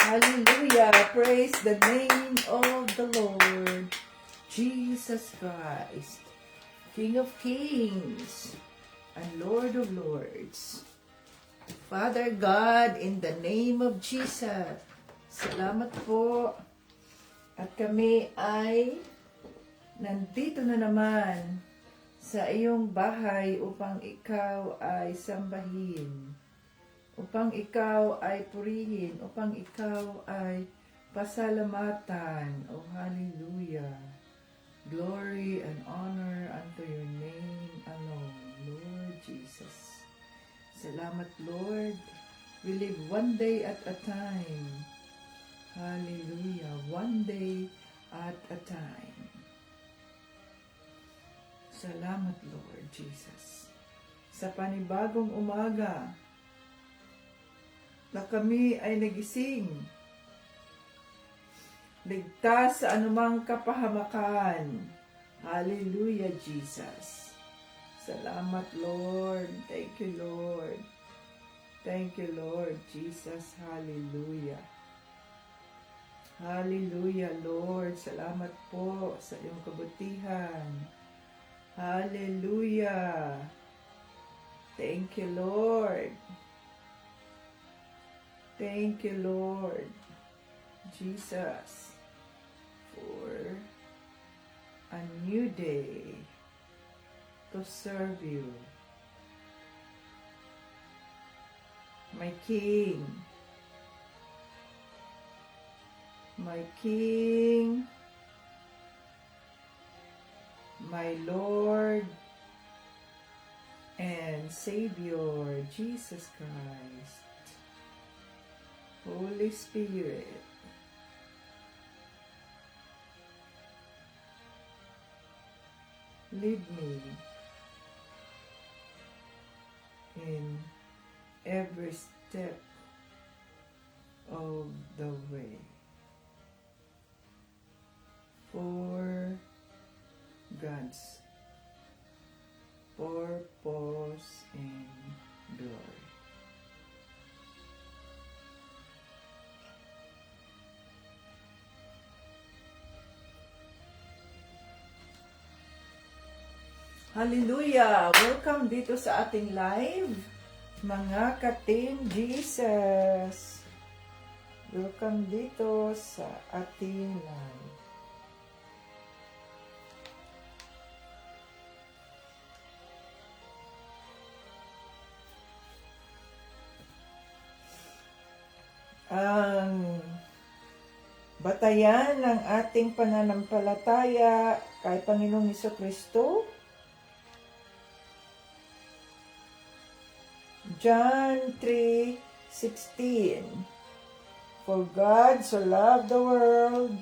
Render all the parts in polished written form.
Hallelujah. Praise the name of the Lord. Jesus Christ, King of Kings and Lord of Lords. Father God, in the name of Jesus, salamat po. At kami ay nandito na naman sa iyong bahay upang ikaw ay sambahin, upang ikaw ay purihin, upang ikaw ay pasalamatan. Oh, hallelujah. Glory and honor unto your name alone, Lord Jesus. Salamat, Lord. We live one day at a time. Hallelujah. One day at a time. Salamat, Lord Jesus. Sa panibagong umaga na kami ay nagising, ligtas sa anumang kapahamakan. Hallelujah, Jesus. Salamat, Lord. Thank you, Lord. Thank you, Lord Jesus. Hallelujah. Hallelujah, Lord. Salamat po sa iyong kabutihan. Hallelujah. Thank you, Lord. Thank you, Lord Jesus, for a new day to serve you. My King, my King, my Lord and Savior, Jesus Christ. Holy Spirit, lead me in every step of the way for God's purpose and glory. Hallelujah! Welcome dito sa ating live, mga ka-Team Jesus. Welcome dito sa ating live. Ang batayan ng ating pananampalataya kay Panginoong Hesukristo, John 3:16. For God so loved the world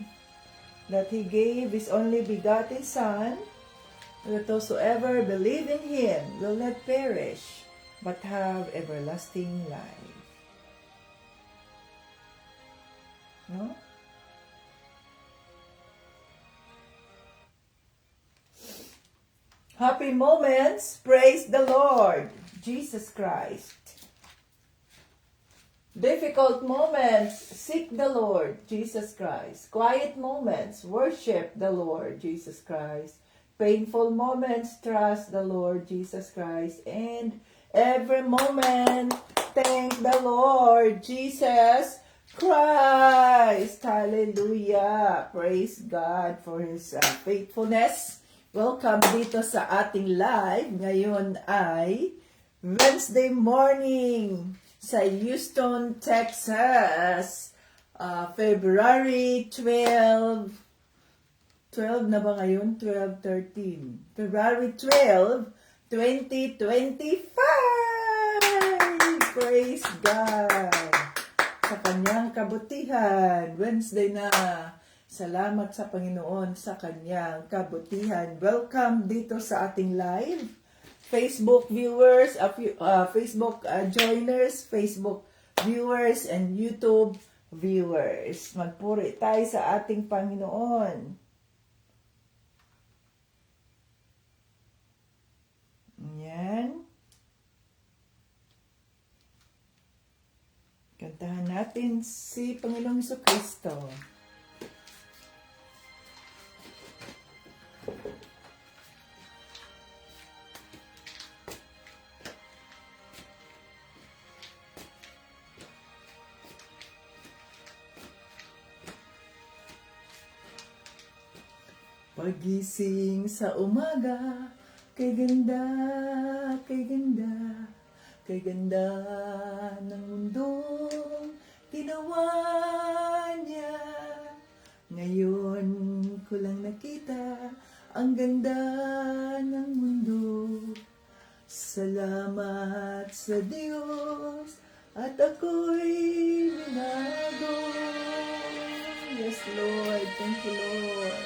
that He gave His only begotten Son, that whosoever believe in Him will not perish, but have everlasting life. No? Happy moments, praise the Lord, Jesus Christ. Difficult moments, seek the Lord, Jesus Christ. Quiet moments, worship the Lord, Jesus Christ. Painful moments, trust the Lord, Jesus Christ. And every moment, thank the Lord, Jesus Christ. Hallelujah. Praise God for His faithfulness. Welcome dito sa ating live. Ngayon ay Wednesday morning sa Houston, Texas. February 12 na ba ngayon? 13. February 12, 2025! Praise God! Sa kanyang kabutihan. Wednesday na. Salamat sa Panginoon sa kanyang kabutihan. Welcome dito sa ating live. Facebook viewers, Facebook joiners, Facebook viewers, and YouTube viewers. Magpuri tayo sa ating Panginoon. Yan. Kantahan natin si Panginoong Jesucristo. Pagising sa umaga, kay ganda, kay ganda, kay ganda ng mundong ginawa niya. Ngayon ko lang nakita ang ganda ng mundo. Salamat sa Diyos at ako'y binago. Yes, Lord. Thank you, Lord.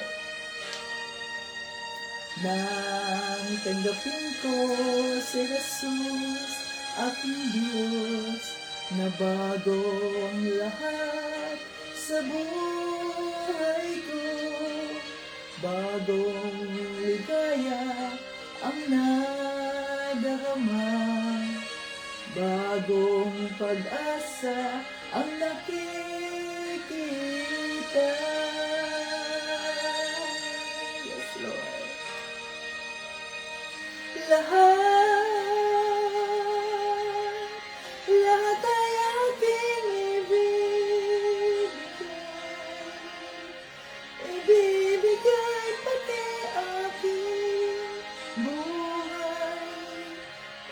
Nang tanggapin ko si Jesus, aking Diyos, na bago ang lahat sa buhay ko. Bagong ligaya ang nadarama, bagong pag-asa ang nakikita. Yes, Lord. Lahat ay aking ibibigay, pati aking buhay,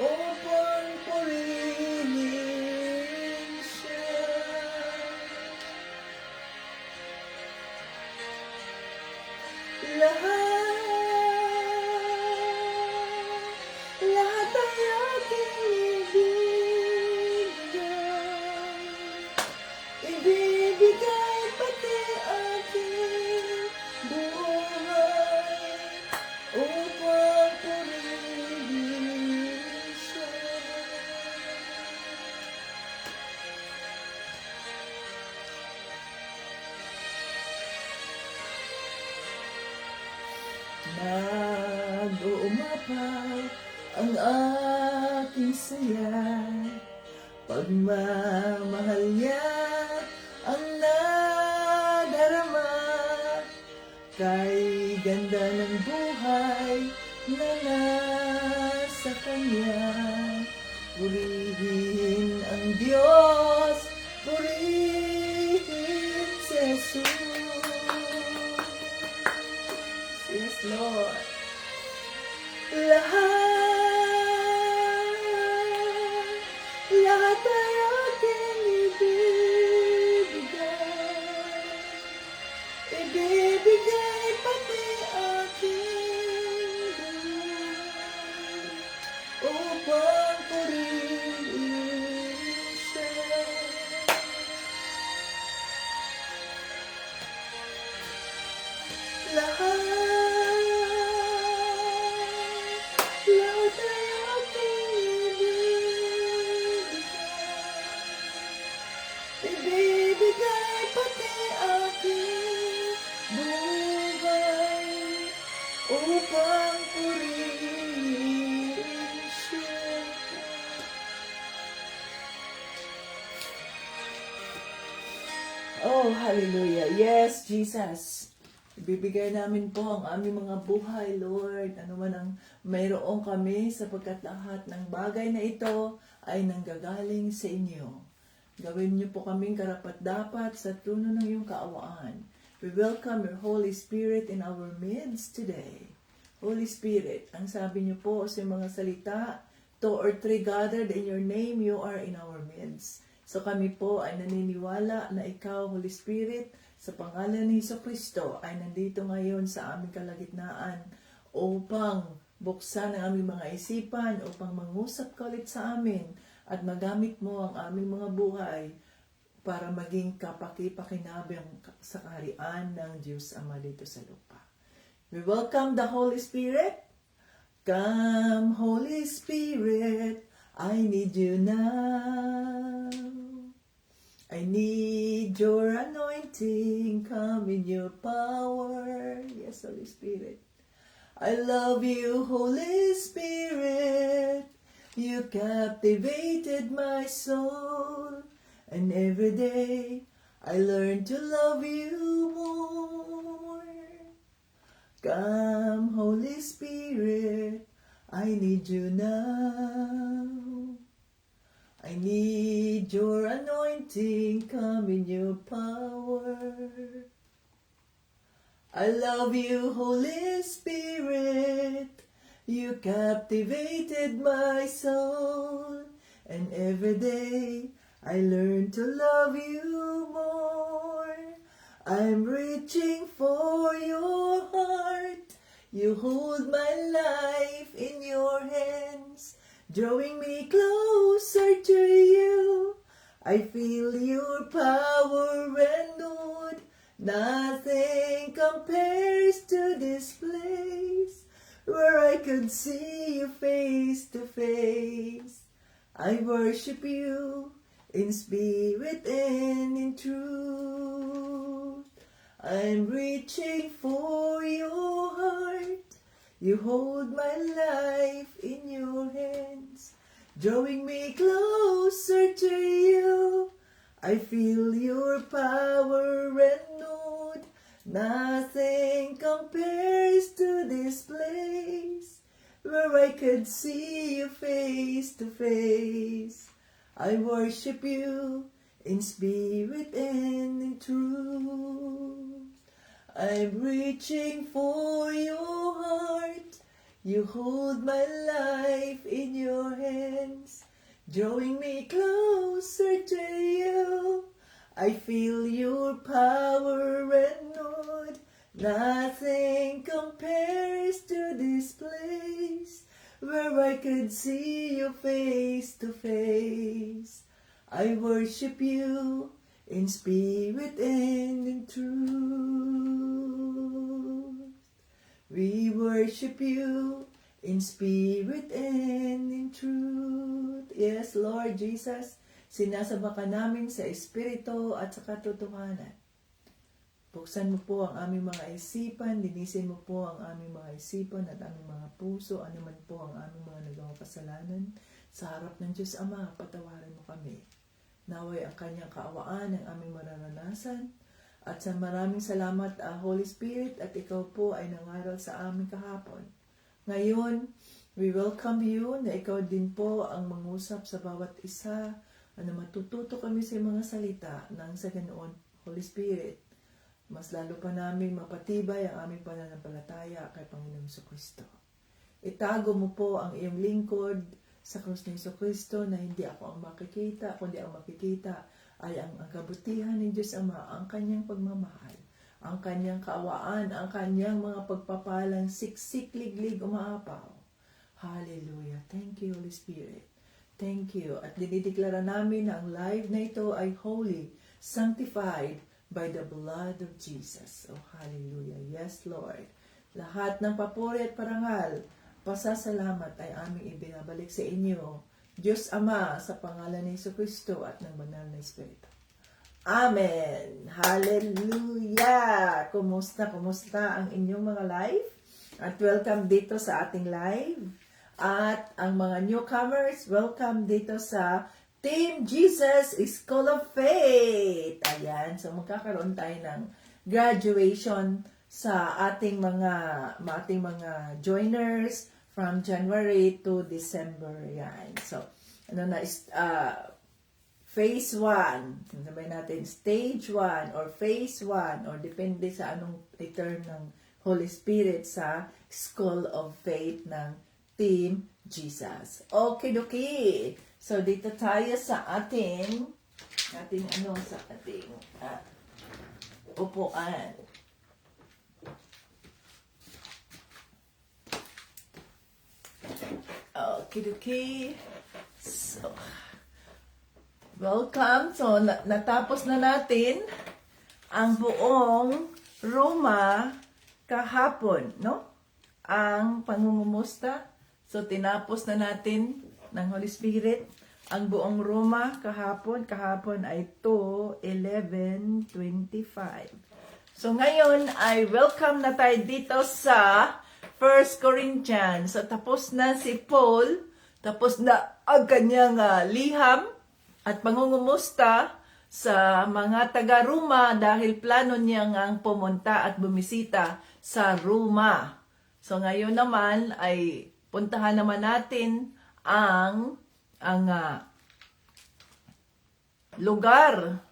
upang purihin siya. Lahat ay aking ibibigay, pati aking buhay, upang purihin siya. Nag-uumapaw ang aking saya, pagmamahal niya ang nadarama, kay ganda ng buhay na nasa kanya. Purihin ang Diyos, purihin si Jesus. Yes, Lord. Lahat ay aking ibibigay, pati aking buhay, upang purihin siya. Lahat ay aking ibibigay, pati aking buhay, upang purihin siya. Oh, hallelujah. Yes, Jesus. Ibibigay namin po ang aming mga buhay, Lord. Ano man ang mayroon kami, sapagkat lahat ng bagay na ito ay nanggagaling sa inyo. Gawin niyo po kaming karapat-dapat sa trono ng iyong kaawaan. We welcome your Holy Spirit in our midst today. Holy Spirit, ang sabi niyo po sa mga salita, 2 or 3 gathered in your name, you are in our midst. So kami po ay naniniwala na ikaw, Holy Spirit, sa pangalan ni Jesucristo ay nandito ngayon sa aming kalagitnaan upang buksan ang aming mga isipan, upang mangusap ka ulit sa amin at magamit mo ang aming mga buhay para maging kapaki-pakinabang sa kaharian ng Diyos Ama dito sa lupa. We welcome the Holy Spirit. Come, Holy Spirit, I need you now. I need your anointing, come in your power. Yes, Holy Spirit. I love you, Holy Spirit. You captivated my soul, And every day I learn to love you more. Come, Holy Spirit, I need you now. I need your anointing, come in your power. I love you, Holy Spirit. You captivated my soul. And every day I learn to love you more. I'm reaching for your heart. You hold my life in your hands, drawing me closer to you. I feel your power renewed. Nothing compares to this place where I could see you face to face. I worship you in spirit and in truth. I'm reaching for your heart. You hold my life in your hands, drawing me closer to you. I feel your power renewed. Nothing compares to this place where I could see you face to face. I worship you in spirit and in truth. I'm reaching for your heart. You hold my life in your hands, drawing me closer to you. I feel your power renewed. Nothing compares to this place where I could see you face to face. I worship you in spirit and in truth. We worship you in spirit and in truth. Yes, Lord Jesus, sinasamba ka namin sa espiritu at sa katotohanan. Buksan mo po ang aming mga isipan, linisin mo po ang aming mga isipan at aming mga puso, anuman po ang aming mga nagawang kasalanan. Sa harap ng Diyos Ama, patawarin mo kami. Naway ang kanyang kaawaan ang aming mararanasan. At sa maraming salamat, Holy Spirit, at ikaw po ay nangaral sa amin kahapon. Ngayon, we welcome you na ikaw din po ang mangusap sa bawat isa, na matututo kami sa mga salita nang sa ganoon, Holy Spirit, mas lalo pa namin mapatibay ang aming pananampalataya kay Panginoong Jesucristo. Itago mo po ang iyong lingkod sa krus ni Jesucristo na hindi ako ang makikita, kundi ang makikita ay ang kabutihan ng Diyos Ama, ang kanyang pagmamahal, ang kanyang kaawaan, ang kanyang mga pagpapalang siksik, liglig, umaapaw. Hallelujah. Thank you, Holy Spirit. Thank you. At dinideklara namin na ang live na ito ay holy, sanctified by the blood of Jesus. Oh, hallelujah. Yes, Lord. Lahat ng papuri at parangal, pasasalamat ay aming ibinabalik sa inyo, Diyos Ama, sa pangalan ni Jesucristo at ng banal na Espiritu. Amen. Hallelujah. Kumusta ang inyong mga live? At welcome dito sa ating live. At ang mga newcomers, welcome dito sa Team Jesus School of Faith. Ayan, so magkakaroon tayo ng graduation sa ating mga joiners from January to December. Yan. So, phase 1. Sabihin natin, stage 1 or phase 1 or depende sa anong term ng Holy Spirit sa School of Faith ng Team Jesus. Okay. So, dito tayo sa ating upuan. Okay. So, welcome. So, natapos na natin ang buong Roma kahapon, no? Ang pangungumusta. So, tinapos na natin ng Holy Spirit ang buong Roma kahapon. Kahapon ay 2:11:25. So, ngayon ay welcome na tayo dito sa 1 Corinthians. So, tapos na si Paul, tapos na ang kanyang liham at pangungumusta sa mga taga-Roma dahil plano niya ngang pumunta at bumisita sa Roma. So ngayon naman ay puntahan naman natin ang lugar,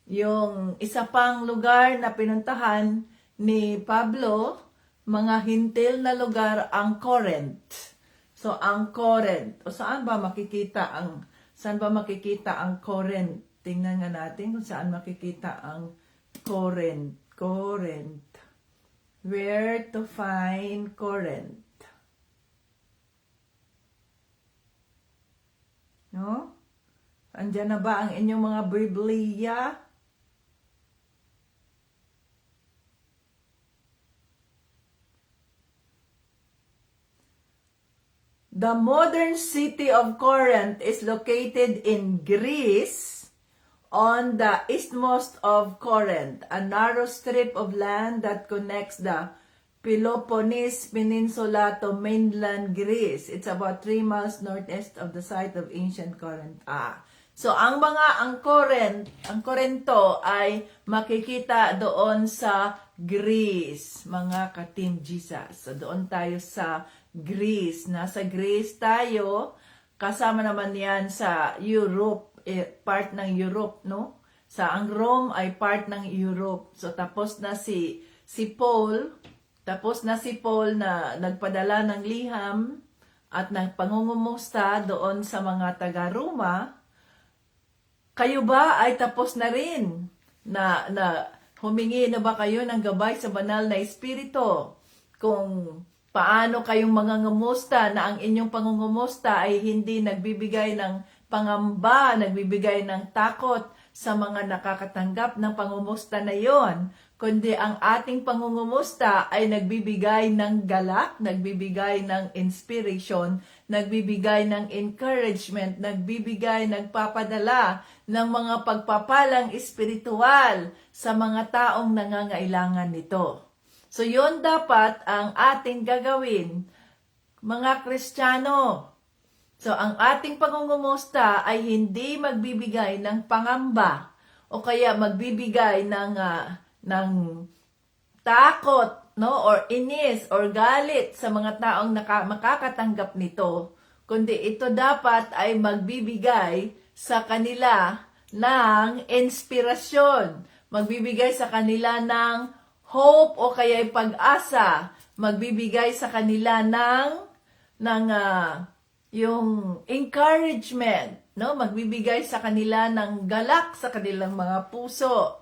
yung isa pang lugar na pinuntahan ni Pablo, mga hintil na lugar, ang Corinth. So ang Corinth, o saan ba makikita ang Corinth? Tingnan nga natin kung saan makikita ang Corinth. Corinth. Where to find Corinth? No? Andiyan na ba ang inyong mga Biblia? The modern city of Corinth is located in Greece on the isthmus of Corinth, a narrow strip of land that connects the Peloponnese Peninsula to mainland Greece. It's about 3 miles northeast of the site of ancient Corinth. So ang Corinto ay makikita doon sa Greece, mga ka-Team Jesus. So doon tayo sa Greece. Nasa Greece tayo, kasama naman yan sa Europe, part ng Europe, no? Sa ang Rome ay part ng Europe. So tapos na si Paul na nagpadala ng liham at nagpangungumusta doon sa mga taga-Roma. Kayo ba ay tapos na rin na humingi na ba kayo ng gabay sa banal na espiritu? Kung paano kayong mangungumusta na ang inyong pangungumusta ay hindi nagbibigay ng pangamba, nagbibigay ng takot sa mga nakakatanggap ng pangumusta na yon, kundi ang ating pangungumusta ay nagbibigay ng galak, nagbibigay ng inspiration, nagbibigay ng encouragement, nagpapadala ng mga pagpapalang espiritual sa mga taong nangangailangan nito. So yon dapat ang ating gagawin, mga Kristiyano. So ang ating pangungumusta ay hindi magbibigay ng pangamba o kaya magbibigay ng takot, no, or inis or galit sa mga taong makakatanggap nito, kundi ito dapat ay magbibigay sa kanila ng inspirasyon, magbibigay sa kanila ng hope o kaya pag-asa, magbibigay sa kanila ng yung encouragement, no, magbibigay sa kanila ng galak sa kanilang mga puso.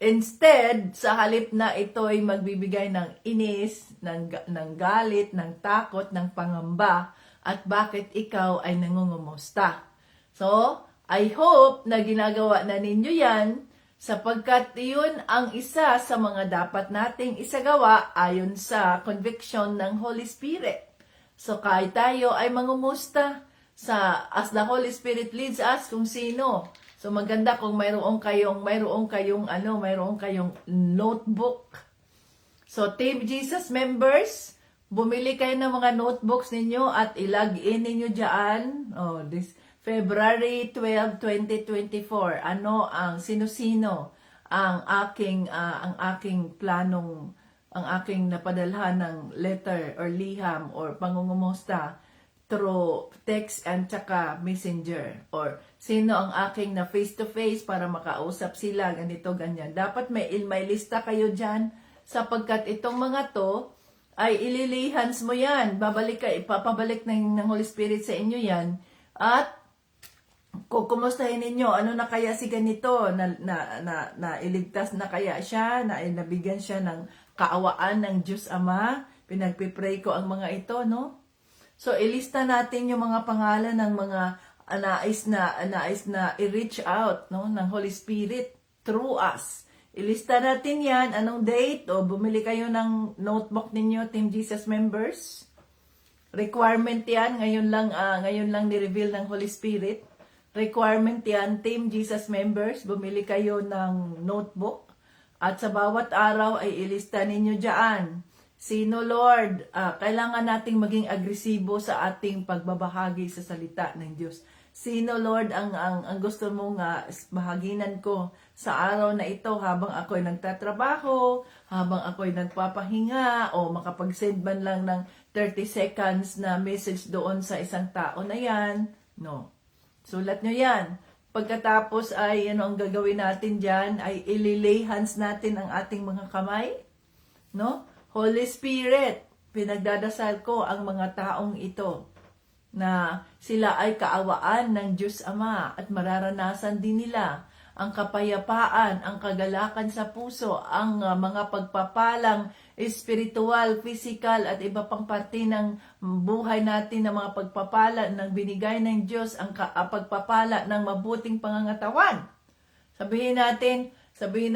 Instead, sa halip na ito ay magbibigay ng inis, ng galit, ng takot, ng pangamba, at bakit ikaw ay nangungumusta. So, I hope na ginagawa na ninyo yan, sapagkat yun ang isa sa mga dapat nating isagawa ayon sa conviction ng Holy Spirit. So, kahit tayo ay mangumusta as the Holy Spirit leads us kung sino. So maganda kung mayroong kayong notebook. So Team Jesus members, bumili kayo ng mga notebooks ninyo at i-log in ninyo diyan. This February 12, 2024. Sino-sino ang aking planong, ang aking napadalhan ng letter or liham or pangungumusta through text and tsaka messenger, or sino ang aking na face-to-face para makausap sila, ganito, ganyan. Dapat may lista kayo dyan, sapagkat itong mga to ay ililihans mo yan. Ipapabalik ng Holy Spirit sa inyo yan, at kukumustahin ninyo, ano na kaya si ganito, na iligtas na kaya siya, na nabigyan siya ng kaawaan ng Diyos Ama, pinagpipray ko ang mga ito, no? So, ilista natin yung mga pangalan ng mga nais na i-reach out, no, ng Holy Spirit through us. Ilista natin yan, anong date, o bumili kayo ng notebook ninyo, Team Jesus members. Requirement yan, ngayon lang ni-reveal ng Holy Spirit. Requirement yan, Team Jesus members, bumili kayo ng notebook. At sa bawat araw ay ilista ninyo dyan. Sino, Lord? Kailangan nating maging agresibo sa ating pagbabahagi sa salita ng Diyos. Sino, Lord, ang gusto mong bahaginan ko sa araw na ito habang ako'y nagtatrabaho, habang ako'y nagpapahinga, o makapag-send man lang ng 30 seconds na message doon sa isang tao na yan. No. Sulat nyo yan. Pagkatapos ay ano ang gagawin natin dyan, ay ililay hands natin ang ating mga kamay. No? Holy Spirit, pinagdadasal ko ang mga taong ito na sila ay kaawaan ng Diyos Ama at mararanasan din nila ang kapayapaan, ang kagalakan sa puso, ang mga pagpapalang espiritual, physical at iba pang parte ng buhay natin, ng mga pagpapala ng binigay ng Diyos, ang pagpapala ng mabuting pangangatawan. Sabihin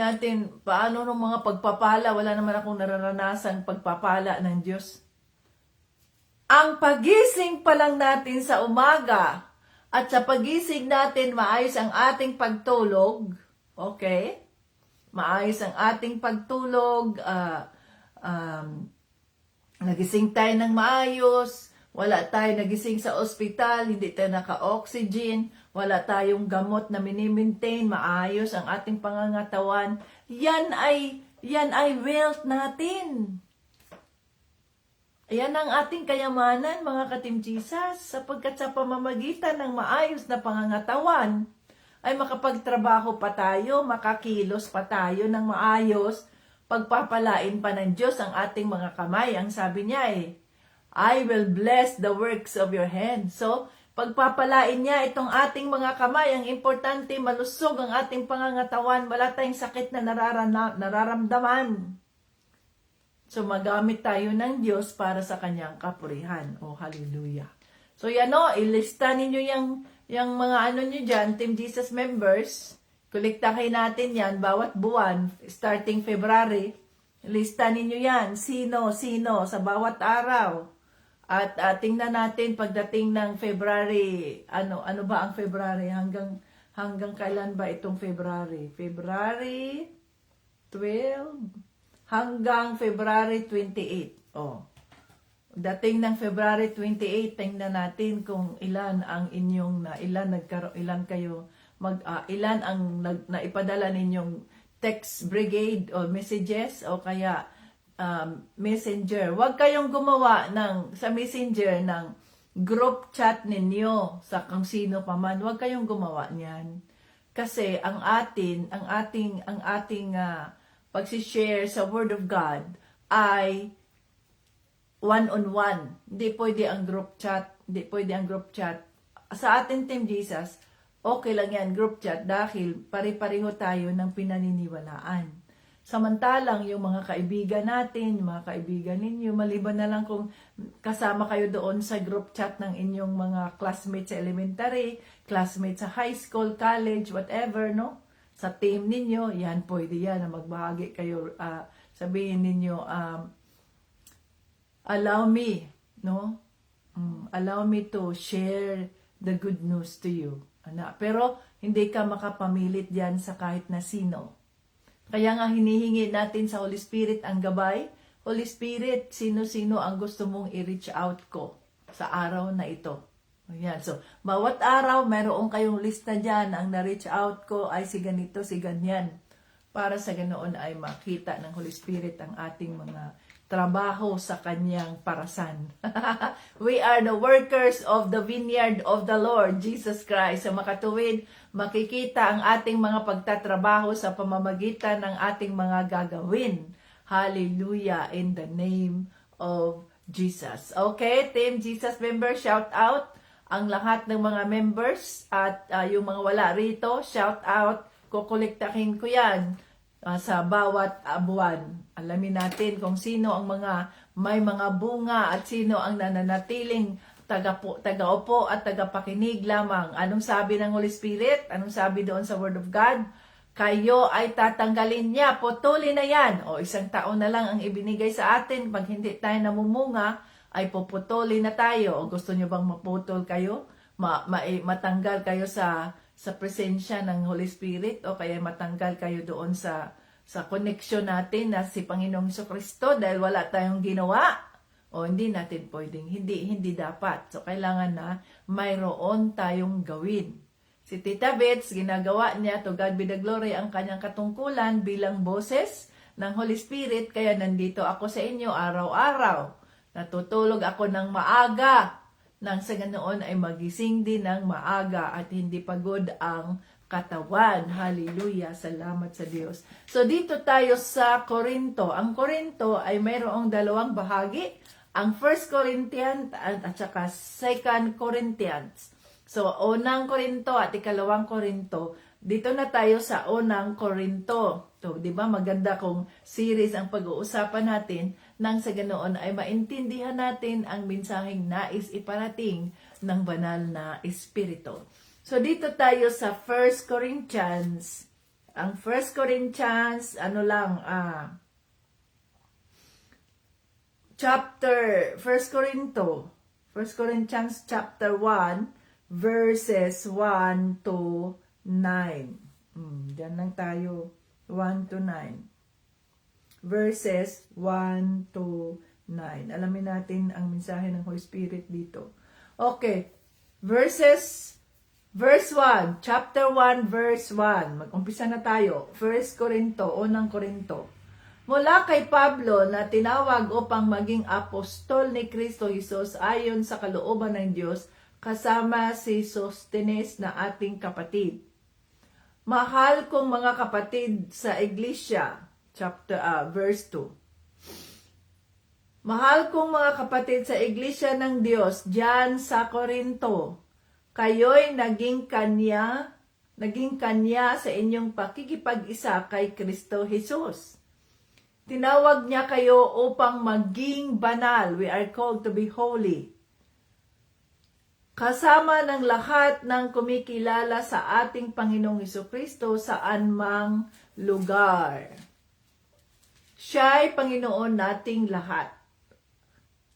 natin, paano ng mga pagpapala? Wala naman akong nararanasan pagpapala ng Diyos. Ang pagising pa lang natin sa umaga at sa pagising natin maayos ang ating pagtulog, okay? Maayos ang ating pagtulog, nagising tayo ng maayos, wala tayo nagising sa ospital, hindi tayo naka-oxygen, wala tayong gamot na minimaintain, maayos ang ating pangangatawan, yan ay wealth natin. Ayan ang ating kayamanan, mga ka-Team Jesus, sapagkat sa pamamagitan ng maayos na pangangatawan, ay makapagtrabaho pa tayo, makakilos pa tayo ng maayos, pagpapalain pa ng Diyos ang ating mga kamay. Ang sabi niya I will bless the works of your hands. So, pagpapalain niya itong ating mga kamay, ang importante, malusog ang ating pangangatawan, wala tayong sakit na nararamdaman. So, magamit tayo ng Diyos para sa kanyang kapurihan. Oh, hallelujah. So, yan o, ilista ninyo yung mga ano nyo dyan, Team Jesus members. Kolektahin natin yan bawat buwan, starting February. Lista ninyo yan, sino sa bawat araw. At tingnan natin pagdating ng February, ano ba ang February? Hanggang kailan ba itong February? February 12 hanggang February 28. Oh. Dating ng February 28, tingnan natin kung ilan ang inyong ilan ang naipadala ninyong text brigade o messages o kaya messenger. Huwag kayong gumawa sa messenger ng group chat ninyo sa kung sino pa man. Huwag kayong gumawa niyan. Kasi ang ating pag-share sa Word of God ay one-on-one. Hindi pwede ang group chat. Sa ating Team Jesus, okay lang yan, group chat, dahil pare-pareho tayo ng pinaniniwalaan. Samantalang yung mga kaibigan natin, yung mga kaibigan ninyo, maliban na lang kung kasama kayo doon sa group chat ng inyong mga classmates sa elementary, classmates sa high school, college, whatever, no? Sa team ninyo, yan, pwede yan na magbahagi kayo, sabihin ninyo, allow me, no? Allow me to share the good news to you. Pero hindi ka makapamilit diyan sa kahit na sino. Kaya nga hinihingi natin sa Holy Spirit ang gabay. Holy Spirit, sino-sino ang gusto mong i-reach out ko sa araw na ito? Ayan. So, bawat araw, mayroon kayong lista dyan. Ang na-reach out ko ay si ganito, si ganyan. Para sa ganoon ay makita ng Holy Spirit ang ating mga trabaho sa kanyang parasan. We are the workers of the vineyard of the Lord Jesus Christ. Sa makatuwid, makikita ang ating mga pagtatrabaho sa pamamagitan ng ating mga gagawin. Hallelujah, in the name of Jesus. Okay, Team Jesus members, shout out ang lahat ng mga members at yung mga wala rito, shout out, kukolektahin ko yan sa bawat buwan. Alamin natin kung sino ang may mga bunga at sino ang nananatiling taga-upo at tagapakinig lamang. Anong sabi ng Holy Spirit? Anong sabi doon sa Word of God? Kayo ay tatanggalin niya, putulin na yan. O isang taon na lang ang ibinigay sa atin. Pag hindi tayo namumunga, ay puputulin na tayo. O gusto nyo bang maputol kayo? Matanggal kayo sa presensya ng Holy Spirit? O kaya matanggal kayo doon sa connection natin na si Panginoong Jesucristo dahil wala tayong ginawa? O hindi natin pwedeng, hindi dapat. So kailangan na mayroon tayong gawin. Si Tita Bets, ginagawa niya, to God be the glory, ang kanyang katungkulan bilang boses ng Holy Spirit. Kaya nandito ako sa inyo araw-araw. Natutulog ako ng maaga. Nang sa ganoon ay magising din ng maaga at hindi pagod ang katawan. Hallelujah. Salamat sa Diyos. So dito tayo sa Corinto. Ang Corinto ay mayroong dalawang bahagi. Ang 1 Corinthians at saka 2 Corinthians. So, unang Korinto at ikalawang Korinto, dito na tayo sa unang Korinto. So, di ba maganda kung series ang pag-uusapan natin nang sa ganoon ay maintindihan natin ang mensaheng nais iparating ng banal na Espiritu. So, dito tayo sa 1 Corinthians. Ang 1 Corinthians, chapter, 1 Corinthians chapter 1, verses 1 to 9. Diyan lang tayo. 1 to 9. Verses 1 to 9. Alamin natin ang mensahe ng Holy Spirit dito. Okay. Verse 1. Chapter 1, verse 1. Mag-umpisa na tayo. 1 Corinto, unang Corinto. Mula kay Pablo na tinawag upang maging apostol ni Kristo Jesus ayon sa kalooban ng Diyos, kasama si Sostenes na ating kapatid. Mahal kong mga kapatid sa iglesia, verse 2. Mahal kong mga kapatid sa iglesia ng Diyos diyan sa Corinto, kayo'y naging kanya sa inyong pakikipag-isa kay Kristo Jesus. Tinawag niya kayo upang maging banal. We are called to be holy. Kasama ng lahat ng kumikilala sa ating Panginoong Hesukristo saan mang lugar. Siya'y Panginoon nating lahat.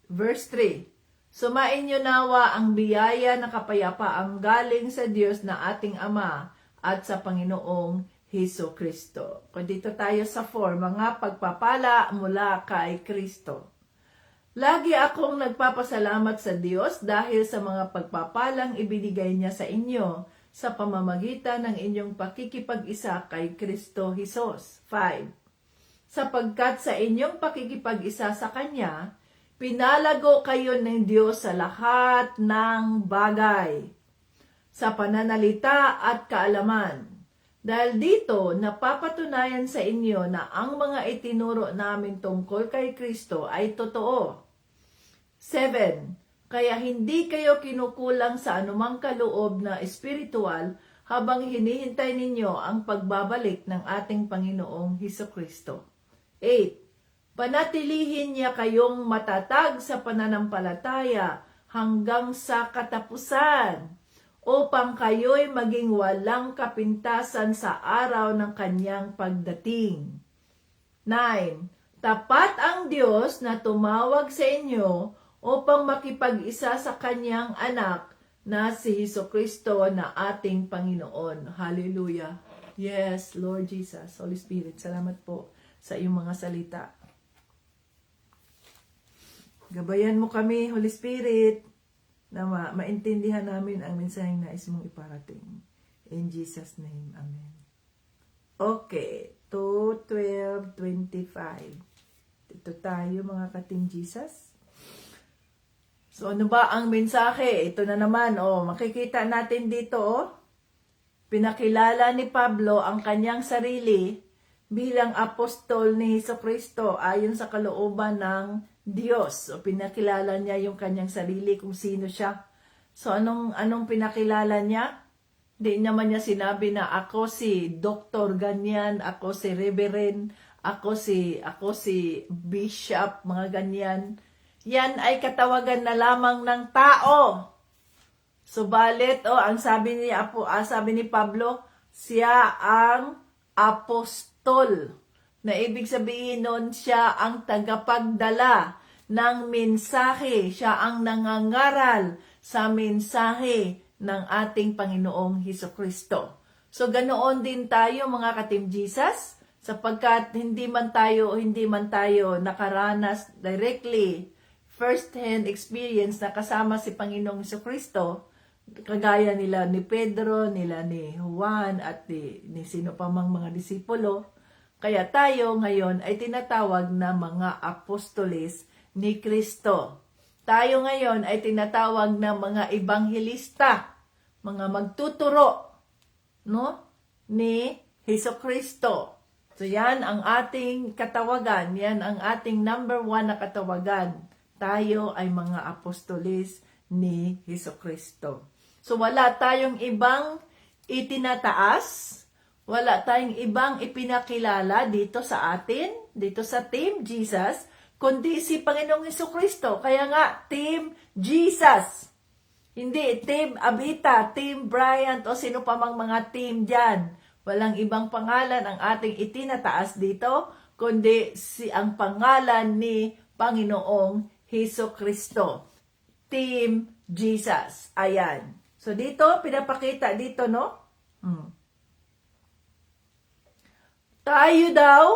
Verse 3. Sumainyo nawa ang biyaya na kapayapaang galing sa Diyos na ating Ama at sa Panginoong Hesukristo. Kung dito tayo sa 4, mga pagpapala mula kay Kristo. Lagi akong nagpapasalamat sa Diyos dahil sa mga pagpapalang ibinigay niya sa inyo sa pamamagitan ng inyong pakikipag-isa kay Kristo Jesus. 5. Sapagkat sa inyong pakikipag-isa sa Kanya, pinalago kayo ng Diyos sa lahat ng bagay, sa pananalita at kaalaman. Dahil dito, napapatunayan sa inyo na ang mga itinuro namin tungkol kay Kristo ay totoo. 7. Kaya hindi kayo kinukulang sa anumang kaloob na espiritual habang hinihintay ninyo ang pagbabalik ng ating Panginoong Hesukristo. 8. Panatilihin niya kayong matatag sa pananampalataya hanggang sa katapusan, upang kayo'y maging walang kapintasan sa araw ng kanyang pagdating. 9. Tapat ang Diyos na tumawag sa inyo upang makipag-isa sa kanyang anak na si Hesukristo na ating Panginoon. Hallelujah. Yes, Lord Jesus, Holy Spirit, salamat po sa iyong mga salita. Gabayan mo kami, Holy Spirit, na maintindihan namin ang mensaheng nais mong iparating. In Jesus' name, Amen. Okay, 2:12-25. Dito tayo mga ka-Team Jesus. So ano ba ang mensahe? Ito na naman, makikita natin dito, pinakilala ni Pablo ang kanyang sarili bilang apostol ni Hesukristo ayon sa kalooban ng Diyos. So pinakilala niya yung kanyang sarili kung sino siya. So anong pinakilala niya? Hindi naman niya sinabi na ako si Dr. ganyan, ako si Reverend, ako si Bishop, mga ganyan. Yan ay katawagan na lamang ng tao. Subalit, ang sabi ni Pablo, siya ang apostol. Na ibig sabihin nun, siya ang tagapagdala ng mensahe. Siya ang nangangaral sa mensahe ng ating Panginoong Hesukristo. So ganoon din tayo mga ka-Team Jesus, sapagkat hindi man tayo nakaranas directly first-hand experience na kasama si Panginoong Jesucristo, kagaya nila ni Pedro, nila ni Juan, at ni sino pa mang mga disipulo. Kaya tayo ngayon ay tinatawag na mga apostoles ni Kristo. Tayo ngayon ay tinatawag na mga ebanghelista, mga magtuturo, no, ni Jesucristo. So yan ang ating katawagan, yan ang ating number 1 na katawagan. Tayo ay mga apostoles ni Jesucristo. So wala tayong ibang itinataas, wala tayong ibang ipinakilala dito sa atin, dito sa Team Jesus, kundi si Panginoong Jesucristo. Kaya nga, Team Jesus. Hindi Team Abita, Team Bryant, o sino pa mang mga team dyan. Walang ibang pangalan ang ating itinataas dito, kundi ang pangalan ni Panginoong Jesucristo. Team Jesus. Ayan. So dito, pinapakita dito, no? Tayo daw,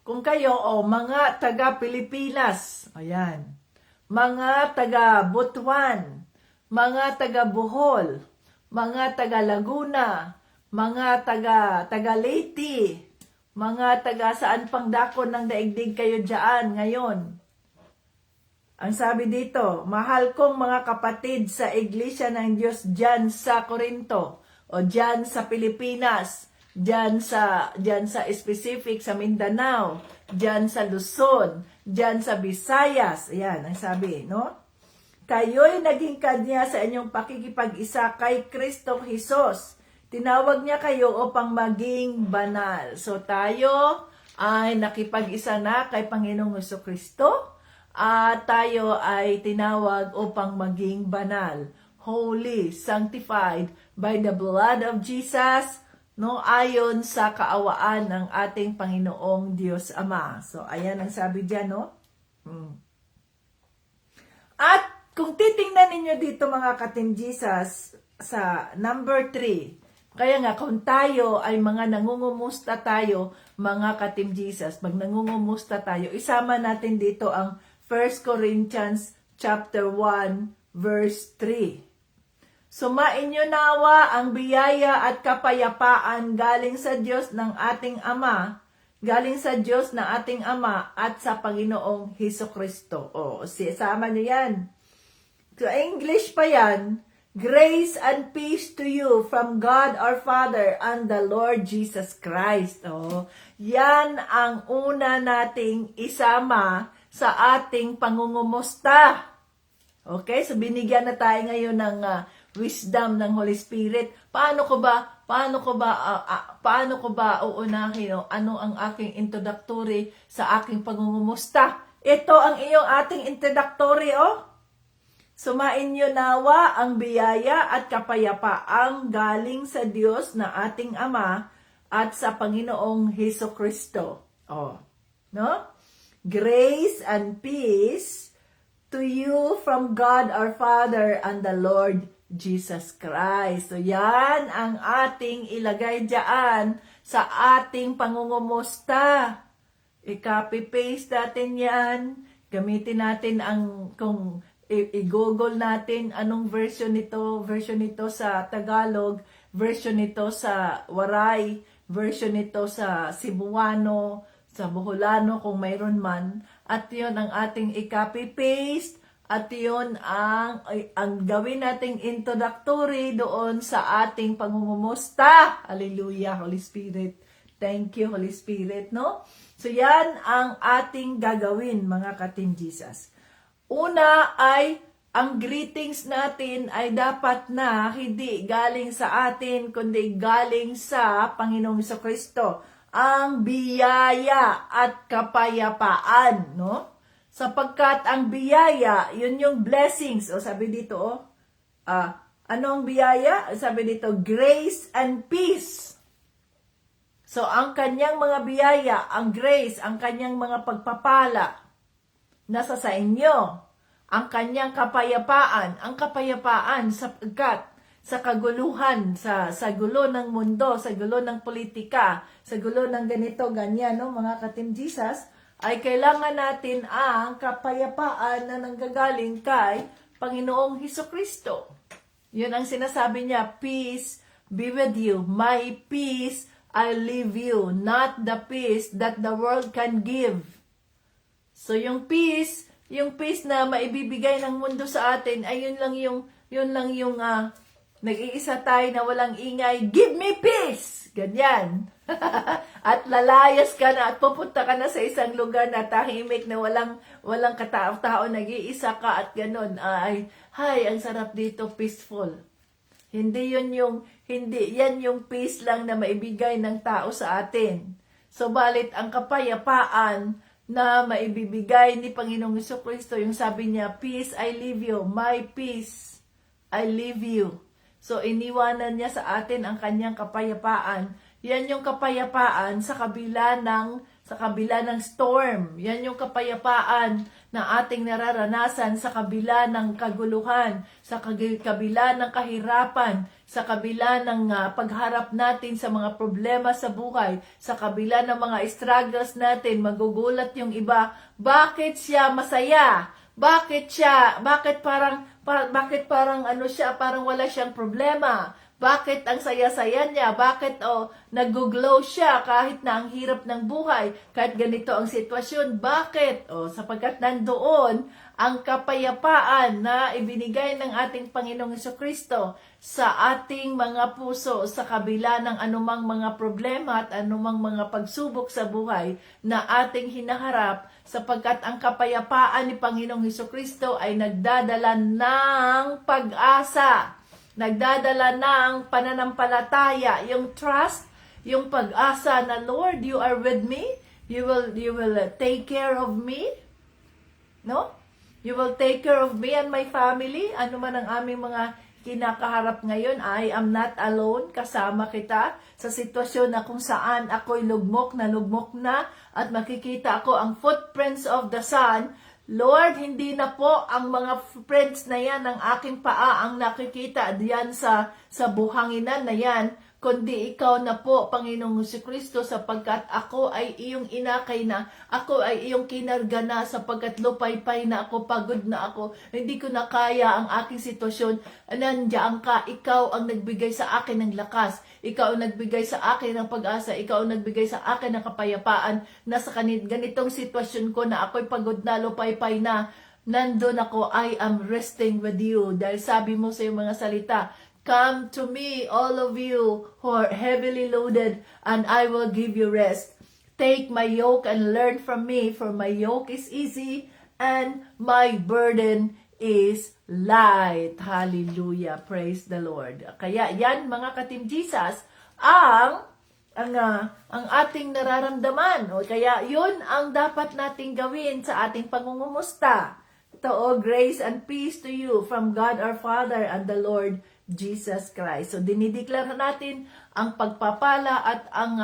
kung kayo, mga taga-Pilipinas. Ayan. Mga taga-Butuan. Mga taga-Bohol. Mga taga-Laguna. Mga taga-Leyte. Mga taga saan pang dakon ng daigdig kayo dyan ngayon. Ang sabi dito, mahal kong mga kapatid sa Iglesia ng Diyos dyan sa Corinto, o dyan sa Pilipinas, dyan sa specific sa Mindanao, dyan sa Luzon, dyan sa Visayas. Ayan, ang sabi, no? Kayo'y naging kanya sa inyong pakikipag-isa kay Kristo Jesus. Tinawag niya kayo upang maging banal. So tayo ay nakipag-isa na kay Panginoong Jesucristo. At tayo ay tinawag upang maging banal, holy, sanctified by the blood of Jesus, no, ayon sa kaawaan ng ating Panginoong Diyos Ama. So, ayan ang sabi diyan, no? At kung titingnan ninyo dito mga ka-Team Jesus, sa number 3, kaya nga kung tayo ay mga nangungumusta tayo, mga ka-Team Jesus, pag nangungumusta tayo, isama natin dito ang 1 Corinthians chapter 1 verse 3. Sumain niyo nawa ang biyaya at kapayapaan galing sa Diyos ng ating Ama, galing sa Diyos ng ating Ama at sa Panginoong Jesucristo. Sama niyo yan. So English pa yan, grace and peace to you from God our Father and the Lord Jesus Christ. Yan ang una nating isama sa ating pangungumusta. Okay? So binigyan na tayo ngayon ng wisdom ng Holy Spirit. Paano ko ba uunahin ano ang aking introductory sa aking pangungumusta? Ito ang iyong ating introductory, Sumain niyo nawa ang biyaya at kapayapaang galing sa Diyos na ating Ama at sa Panginoong Jesucristo. No? Grace and peace to you from God our Father and the Lord Jesus Christ. So yan ang ating ilagay dyan sa ating pangungumusta. I-copy-paste natin yan. Gamitin natin kung i-google natin anong version nito sa Tagalog, version nito sa Waray, version nito sa Cebuano, sa Boholano kung mayroon man, at yun ang ating i-copy-paste, at yun ang gawin nating introductory doon sa ating pangungumusta. Hallelujah, Holy Spirit. Thank you, Holy Spirit, no? So yan ang ating gagawin, mga ka-Team Jesus. Una ay, ang greetings natin ay dapat na hindi galing sa atin, kundi galing sa Panginoong Jesucristo. Ang biyaya at kapayapaan, no? Sapagkat ang biyaya, yun yung blessings. Sabi dito, ano ang biyaya? Sabi dito, grace and peace. So, ang kanyang mga biyaya, ang grace, ang kanyang mga pagpapala, nasa sa inyo. Ang kanyang kapayapaan, sapagkat sa kaguluhan, sa gulo ng mundo, sa gulo ng politika, sa gulo ng ganito, ganyan, no, mga ka-Team Jesus, ay kailangan natin ang kapayapaan na nanggagaling kay Panginoong Hesukristo. Yun ang sinasabi niya, peace be with you. My peace I leave you, not the peace that the world can give. So yung peace na maibibigay ng mundo sa atin ay yun lang yung nag-iisa tayo na walang ingay, give me peace! Ganyan. At lalayas ka na at pupunta ka na sa isang lugar na tahimik na walang katao-tao, nag-iisa ka at ganun. Ay, ang sarap dito, peaceful. Hindi yan yung peace lang na maibigay ng tao sa atin. Subalit ang kapayapaan na maibibigay ni Panginoong Hesukristo, yung sabi niya, peace I leave you, my peace I leave you. So, iniwanan niya sa atin ang kanyang kapayapaan. Yan yung kapayapaan sa kabila ng storm. Yan yung kapayapaan na ating nararanasan sa kabila ng kaguluhan, sa kabila ng kahirapan, sa kabila ng pagharap natin sa mga problema sa buhay, sa kabila ng mga struggles natin. Magugulat yung iba, bakit siya masaya? Bakit parang parang wala siyang problema? Bakit ang saya-saya niya? Bakit nag-glow siya kahit na ang hirap ng buhay? Kahit ganito ang sitwasyon, bakit? Sapagkat nandoon ang kapayapaan na ibinigay ng ating Panginoong Hesukristo sa ating mga puso sa kabila ng anumang mga problema at anumang mga pagsubok sa buhay na ating hinaharap, sapagkat ang kapayapaan ni Panginoong Hesukristo ay nagdadala ng pag-asa. Nagdadala ng pananampalataya, yung trust, yung pag-asa na, Lord, you are with me. You will take care of me. No? You will take care of me and my family. Ano man ang aming mga kinakaharap ngayon, I am not alone. Kasama kita sa sitwasyon na kung saan ako'y lugmok na at makikita ako ang footprints of the sun. Lord, hindi na po ang mga prints na yan ng aking paa ang nakikita diyan sa buhanginan na yan, kundi ikaw na po, Panginoong Hesukristo, sapagkat ako ay iyong inakay na, ako ay iyong kinarga na, sapagkat lupaypay na ako, pagod na ako, hindi ko na kaya ang aking sitwasyon. Nandiyan ka, ikaw ang nagbigay sa akin ng lakas, ikaw ang nagbigay sa akin ng pag-asa, ikaw ang nagbigay sa akin ng kapayapaan na sa ganitong sitwasyon ko na ako'y pagod na, lupaypay na, nandun ako, I am resting with you. Dahil sabi mo sa iyong mga salita, come to me, all of you who are heavily loaded, and I will give you rest. Take my yoke and learn from me, for my yoke is easy and my burden is light. Hallelujah. Praise the Lord. Kaya yan, mga ka-Team Jesus, ang ating nararamdaman. O kaya yun ang dapat nating gawin sa ating pangungumusta. Ito, grace and peace to you from God our Father and the Lord Jesus Christ. So dinideklara natin ang pagpapala at ang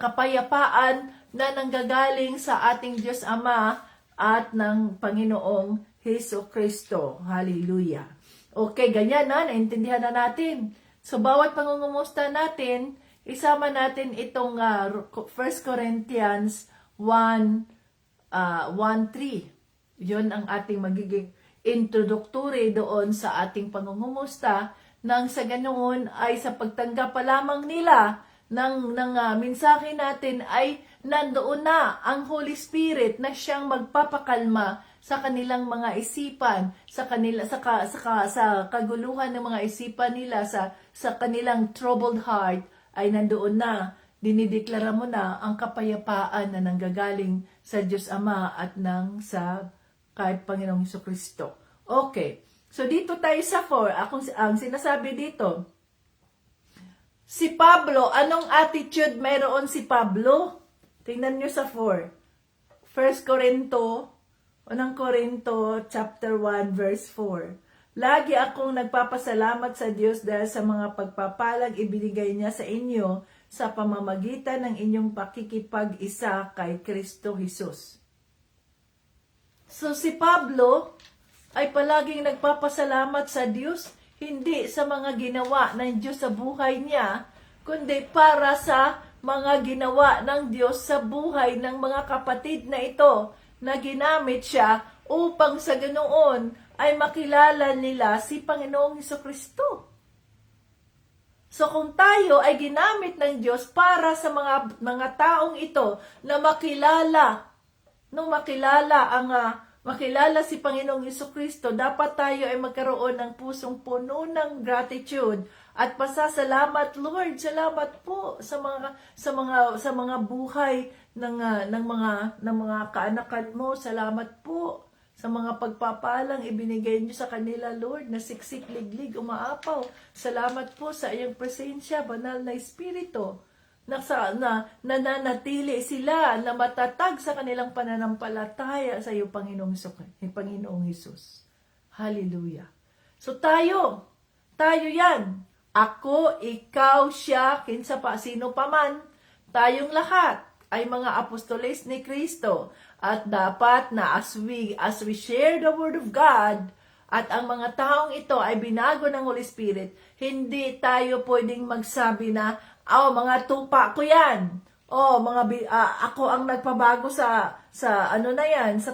kapayapaan na nanggagaling sa ating Diyos Ama at ng Panginoong Hesukristo. Hallelujah. Okay, ganyan naintindihan na natin. So bawat pangungumusta natin, isama natin itong 1 Corinthians 1:3. Yun ang ating magiging introductory doon sa ating pangungumusta, nang sa ganoon ay sa pagtanggap pa lamang nila ng mensahe natin ay nandoon na ang Holy Spirit na siyang magpapakalma sa kanilang mga isipan, sa kaguluhan ng mga isipan nila, sa kanilang troubled heart, ay nandoon na. Dinideklara mo na ang kapayapaan na nanggagaling sa Diyos Ama at sa kahit Panginoong Hesukristo. Okay. So, dito tayo sa 4. Ang sinasabi dito, si Pablo, anong attitude mayroon si Pablo? Tingnan nyo sa 4. 1 Corinto, chapter 1, verse 4. Lagi akong nagpapasalamat sa Diyos dahil sa mga pagpapalang ibinigay niya sa inyo sa pamamagitan ng inyong pakikipag-isa kay Kristo Jesus. So si Pablo ay palaging nagpapasalamat sa Diyos, hindi sa mga ginawa ng Diyos sa buhay niya, kundi para sa mga ginawa ng Diyos sa buhay ng mga kapatid na ito na ginamit siya upang sa ganoon ay makilala nila si Panginoong Hesukristo. So kung tayo ay ginamit ng Diyos para sa mga taong ito na makilala si Panginoong Hesukristo, dapat tayo ay magkaroon ng pusong puno ng gratitude at pasasalamat. Lord, salamat po sa mga buhay ng mga kaanakan mo. Salamat po sa mga pagpapalang ibinigay niyo sa kanila, Lord, na siksik, liglig, umaapaw. Salamat po sa iyong presensya, banal na Espiritu, na nananatili sila na matatag sa kanilang pananampalataya sa iyo, Panginoong Hesus. Hallelujah. So tayo yan. Ako, ikaw, siya, kinsa pa, sino pa man, tayong lahat ay mga apostoles ni Kristo. At dapat na as we share the Word of God, at ang mga taong ito ay binago ng Holy Spirit, hindi tayo pwedeng magsabi na, mga tupa ko yan. Ako ang nagpabago sa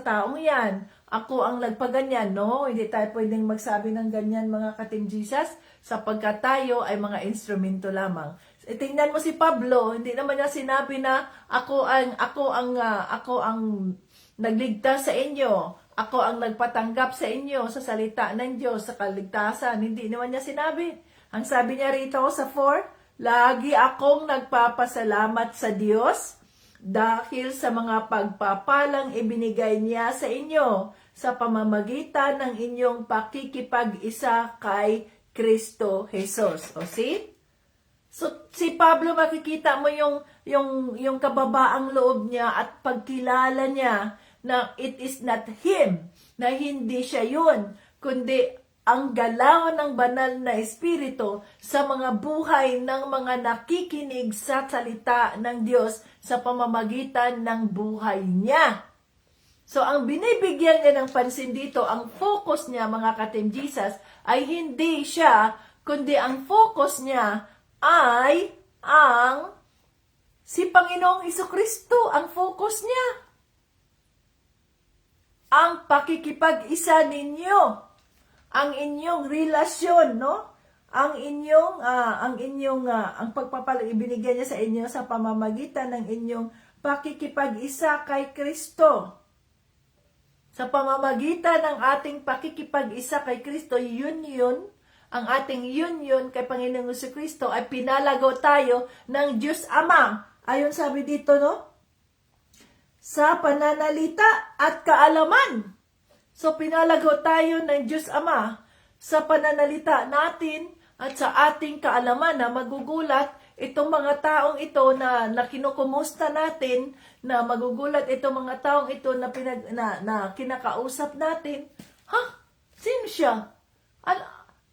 taong yan. Ako ang nagpaganyan. No, hindi tayo pwedeng magsabi ng ganyan, mga ka-Team Jesus, sapagkat tayo ay mga instrumento lamang. Tingnan mo si Pablo, hindi naman niya sinabi na ako ang nagligtas sa inyo. Ako ang nagpatanggap sa inyo sa salita ng Diyos, sa kaligtasan. Hindi naman niya sinabi. Ang sabi niya rito sa 4, lagi akong nagpapasalamat sa Diyos dahil sa mga pagpapalang ibinigay niya sa inyo sa pamamagitan ng inyong pakikipag-isa kay Kristo Jesus. O see? So si Pablo, makikita mo yung kababaang loob niya at pagkilala niya na it is not him, na hindi siya yun, kundi ang galaw ng banal na Espiritu sa mga buhay ng mga nakikinig sa salita ng Diyos sa pamamagitan ng buhay niya. So ang binibigyan niya ng pansin dito, ang focus niya, mga ka-Team Jesus, ay hindi siya, kundi ang focus niya ay si Panginoong Hesukristo, ang focus niya. Ang pakikipag-isa ninyo, ang inyong relasyon, no? Ang pagpapalang ibinigay niya sa inyo sa pamamagitan ng inyong pakikipag-isa kay Kristo. Sa pamamagitan ng ating pakikipag-isa kay Kristo, ang ating union kay Panginoong Jesucristo ay pinalagaw tayo ng Diyos Ama. Ayon sabi dito, no? Sa pananalita at kaalaman. So, pinalagaw tayo ng Diyos Ama sa pananalita natin at sa ating kaalaman na magugulat itong mga taong ito na kinukumusta natin, na magugulat itong mga taong ito na kinakausap natin. Sino siya?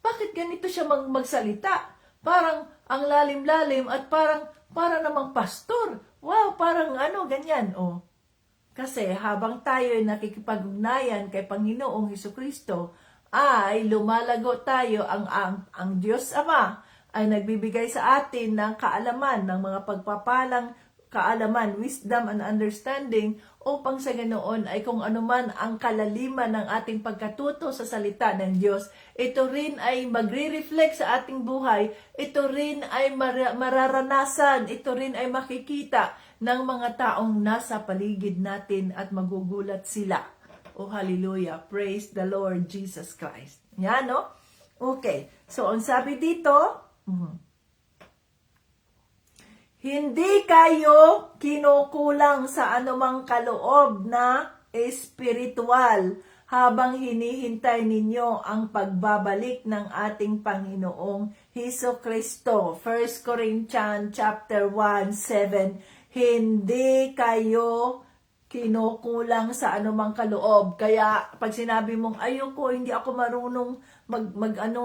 Bakit ganito siya magsalita? Parang ang lalim-lalim at parang namang pastor. Wow, parang ganyan. Kasi habang tayo ay nakikipag-ugnayan kay Panginoong Hesukristo, ay lumalago tayo, ang Diyos Ama ay nagbibigay sa atin ng kaalaman, ng mga pagpapalang kaalaman, wisdom and understanding, upang sa ganoon ay kung anuman ang kalaliman ng ating pagkatuto sa salita ng Diyos, ito rin ay magre-reflect sa ating buhay, ito rin ay mararanasan, ito rin ay makikita ng mga taong nasa paligid natin at magugulat sila. Oh, hallelujah. Praise the Lord Jesus Christ. Yan, no? Okay. So, ang sabi dito, hindi kayo kinukulang sa anumang kaloob na espiritual habang hinihintay ninyo ang pagbabalik ng ating Panginoong Hesukristo. 1 Corinthians chapter 1:7. Hindi kayo kinukulang sa anumang kaloob. Kaya pag sinabi mong ayoko, hindi ako marunong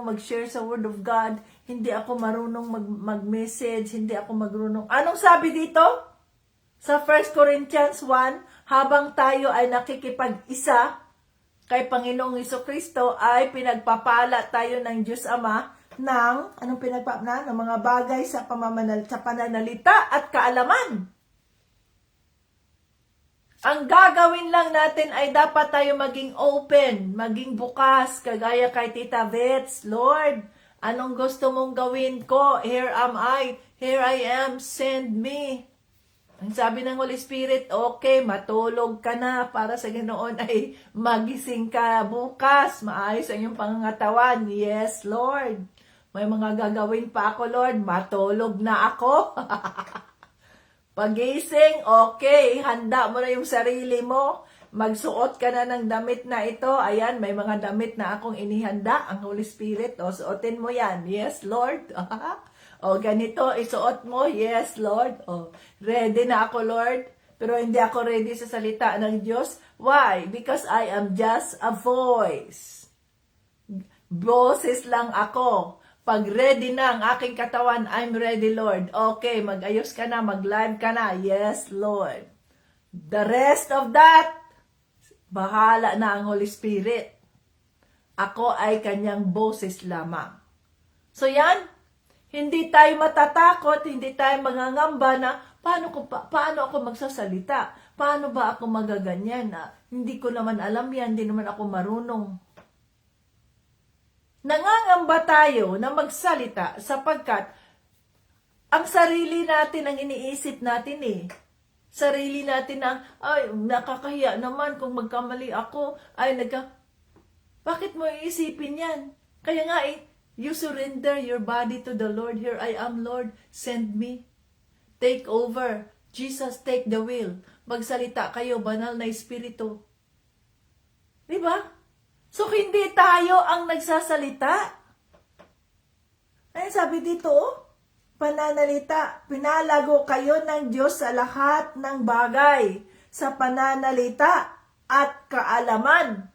mag-share sa Word of God, hindi ako marunong mag-message, hindi ako marunong. Anong sabi dito? Sa 1 Corinthians 1, habang tayo ay nakikipag-isa kay Panginoong Hesukristo, ay pinagpapala tayo ng Diyos Ama ng, ng mga bagay sa pananalita at kaalaman. Ang gagawin lang natin ay dapat tayo maging open, maging bukas, kagaya kay Tita Vets. Lord, anong gusto mong gawin ko? Here am I. Here I am. Send me. Ang sabi ng Holy Spirit, okay, matulog ka na para sa Ganoon ay magising ka bukas. Maayos ang iyong pangangatawan. Yes, Lord. May mga gagawin pa ako, Lord. Matulog na ako. Pagising, okay, handa mo na yung sarili mo. Magsuot ka na ng damit na ito. Ayan, may mga damit na akong inihanda. Ang Holy Spirit, o suotin mo yan. Yes, Lord. O ganito, isuot mo. Yes, Lord. O, ready na ako, Lord. Pero hindi ako ready sa salita ng Diyos. Why? Because I am just a voice. Boses lang ako. Pag ready na ang aking katawan, I'm ready, Lord. Okay, mag-ayos ka na, mag-live ka na. Yes, Lord. The rest of that, bahala na ang Holy Spirit. Ako ay kanyang boses lamang. So yan, hindi tayo matatakot, hindi tayo mangangamba na paano ako magsasalita? Paano ba ako magaganyan? Hindi ko naman alam yan, hindi naman ako marunong. Nangangamba tayo na magsalita sapagkat ang sarili natin ang iniisip natin eh. Sarili natin ang, ay, nakakahiya naman kung magkamali ako. Bakit mo iisipin yan? Kaya nga you surrender your body to the Lord. Here I am, Lord. Send me. Take over. Jesus, take the wheel. Magsalita kayo, banal na espiritu. Diba? So, hindi tayo ang nagsasalita. Ay, sabi dito, pananalita. Pinalago kayo ng Diyos sa lahat ng bagay. Sa pananalita at kaalaman.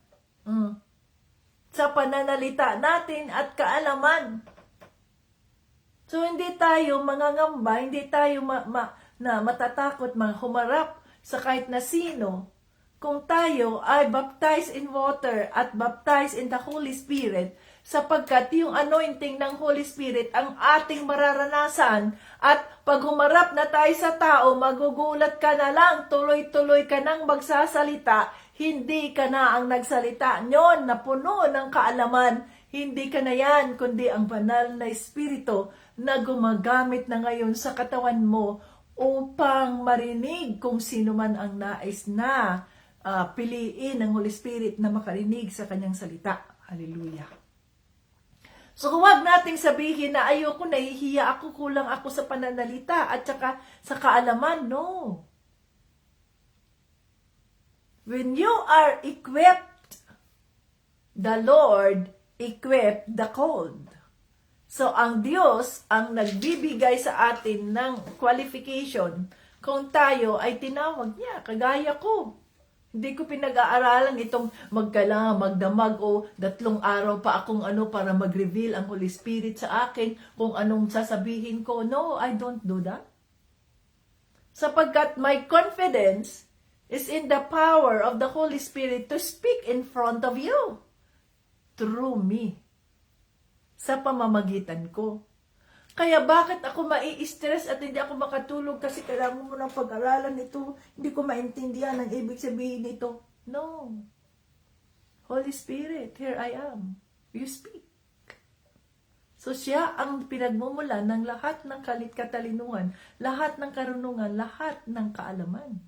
Sa pananalita natin at kaalaman. So, hindi tayo mangangamba, hindi tayo matatakot humarap sa kahit na sino. Kung tayo ay baptized in water at baptized in the Holy Spirit, sapagkat yung anointing ng Holy Spirit ang ating mararanasan at pag humarap na tayo sa tao, magugulat ka na lang, tuloy-tuloy ka nang magsasalita, hindi ka na ang nagsalita nyon na puno ng kaalaman, hindi ka na yan, kundi ang banal na espiritu na gumagamit na ngayon sa katawan mo upang marinig kung sino man ang nais na piliin ng Holy Spirit na makarinig sa kanyang salita. Hallelujah. So huwag nating sabihin na ayoko, nahihiya ako, kulang ako sa pananalita at saka sa kaalaman. No. When you are equipped, the Lord equipped the called. So, ang Diyos ang nagbibigay sa atin ng qualification kung tayo ay tinawag niya, kagaya ko. Hindi ko pinag-aaralan itong magdamag o 3 araw pa akong para mag-reveal ang Holy Spirit sa akin kung anong sasabihin ko. No, I don't do that. Sapagkat my confidence is in the power of the Holy Spirit to speak in front of you through me sa pamamagitan ko. Kaya bakit ako mai-stress at hindi ako makatulog kasi kailangan mo ng pag-aralan ito, hindi ko maintindihan ang ibig sabihin nito. No. Holy Spirit, here I am. You speak. So siya ang pinagmumulan ng lahat ng katalinuhan, lahat ng karunungan, lahat ng kaalaman.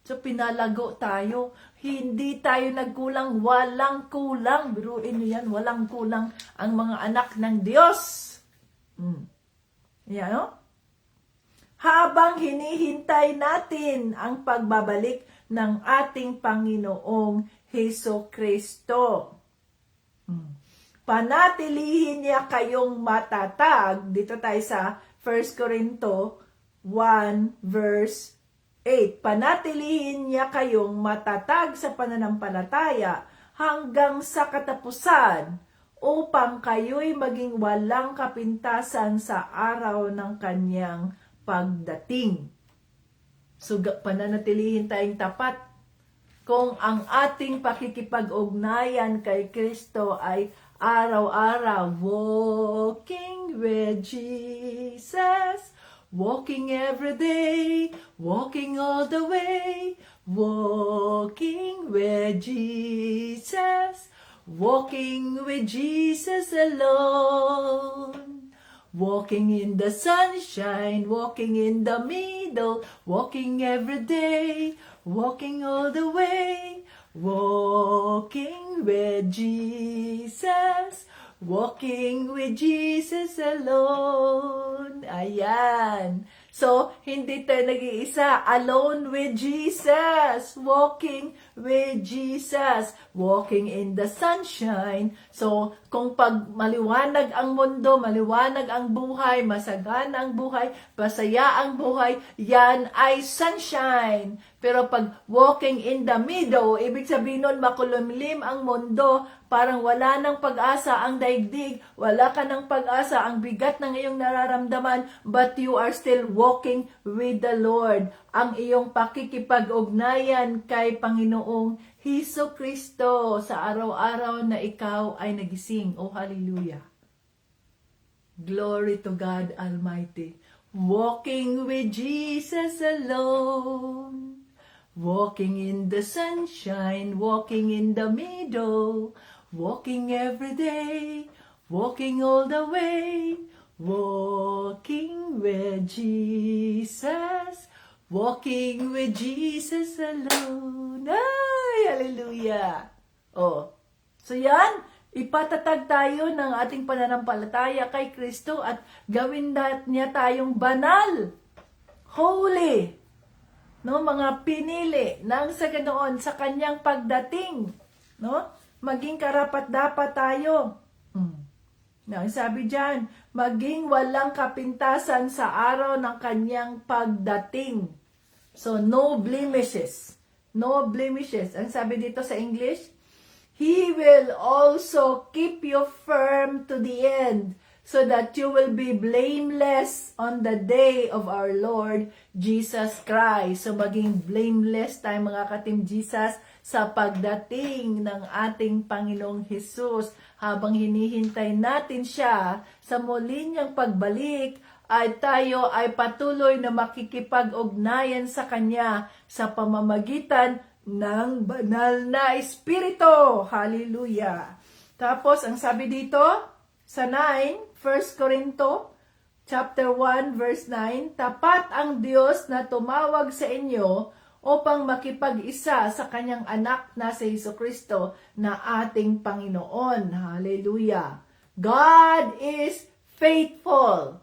So, pinalago tayo. Hindi tayo nagkulang. Walang kulang. Biruin niyo yan. Walang kulang ang mga anak ng Diyos. Yan, no? Habang hinihintay natin ang pagbabalik ng ating Panginoong Hesukristo. Panatilihin niya kayong matatag. Dito tayo sa 1 Corinto 1 verse 8, panatilihin niya kayong matatag sa pananampalataya hanggang sa katapusan upang kayo'y maging walang kapintasan sa araw ng kanyang pagdating. So, pananatilihin tayong tapat kung ang ating pakikipag-ugnayan kay Kristo ay araw-araw, walking with Jesus, walking every day, walking all the way, walking with Jesus, walking with Jesus alone. Walking in the sunshine, walking in the middle, walking every day, walking all the way, walking with Jesus, walking with Jesus alone. Ayan. So, hindi tayo nag-iisa. Alone with Jesus. Walking with Jesus. Walking in the sunshine. So, kung pag maliwanag ang mundo, maliwanag ang buhay, masagana ang buhay, masaya ang buhay, yan ay sunshine. Pero pag walking in the middle, ibig sabihin nun makulumlim ang mundo, parang wala ng pag-asa ang daigdig, wala ka ng pag-asa, ang bigat ng iyong nararamdaman, but you are still walking with the Lord. Ang iyong pakikipag-ugnayan kay Panginoong Hesus Kristo sa araw-araw na ikaw ay nagising. Oh, hallelujah. Glory to God Almighty. Walking with Jesus alone. Walking in the sunshine, walking in the middle, walking every day, walking all the way, walking with Jesus, walking with Jesus alone. Ay, hallelujah. Oh, so yan, ipatatag tayo ng ating pananampalataya kay Kristo at gawin niya tayong banal, holy, no, mga pinili ng sa Ganoon sa kanyang pagdating, no? Maging karapat-dapat tayo. Ang sabi diyan, maging walang kapintasan sa araw ng kanyang pagdating. So no blemishes. No blemishes. Ang sabi dito sa English, He will also keep you firm to the end, so that you will be blameless on the day of our Lord Jesus Christ. So maging blameless tayo mga ka-Team Jesus sa pagdating ng ating Panginoong Hesus. Habang hinihintay natin siya sa muli niyang pagbalik, ay tayo ay patuloy na makikipag-ugnayan sa Kanya sa pamamagitan ng banal na Espiritu. Hallelujah! Tapos, ang sabi dito, sa 9, 1 Corinto, chapter 1, verse 9, tapat ang Diyos na tumawag sa inyo upang makipag-isa sa kanyang anak na si Jesucristo na ating Panginoon. Hallelujah! God is faithful,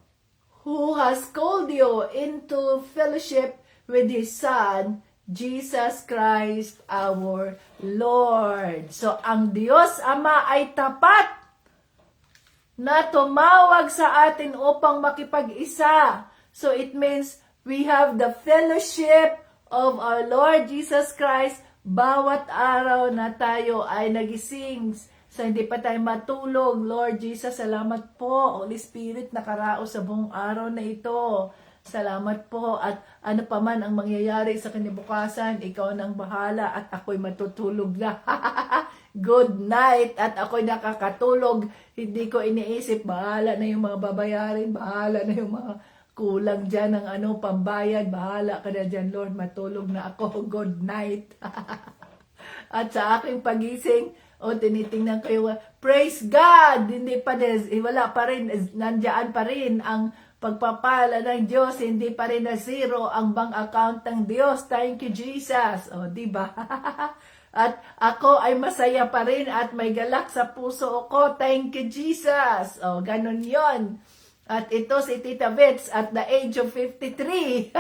who has called you into fellowship with His Son, Jesus Christ our Lord. So, ang Diyos Ama ay tapat na tumawag sa atin upang makipag-isa. So it means we have the fellowship of our Lord Jesus Christ bawat araw na tayo ay nagising. So hindi pa tayo matulog. Lord Jesus, salamat po. Holy Spirit, nakaraos sa buong araw na ito. Salamat po. At ano pa man ang mangyayari sa kinabukasan, ikaw nang bahala at ako'y matutulog na. Good night. At ako'y nakakatulog. Hindi ko iniisip, bahala na yung mga babayarin, bahala na yung mga kulang dyan ng pambayad, bahala ka na dyan, Lord, matulog na ako. Good night. At sa aking pagising, tinitingnan ko yung, praise God! Hindi pa din, wala pa rin, nandiyan pa rin ang pagpapala ng Diyos, hindi pa rin na zero ang bank account ng Diyos. Thank you, Jesus. Diba? At ako ay masaya pa rin at may galak sa puso ko. Thank you, Jesus. Ganun yon. At ito si Tita Bets at the age of 53.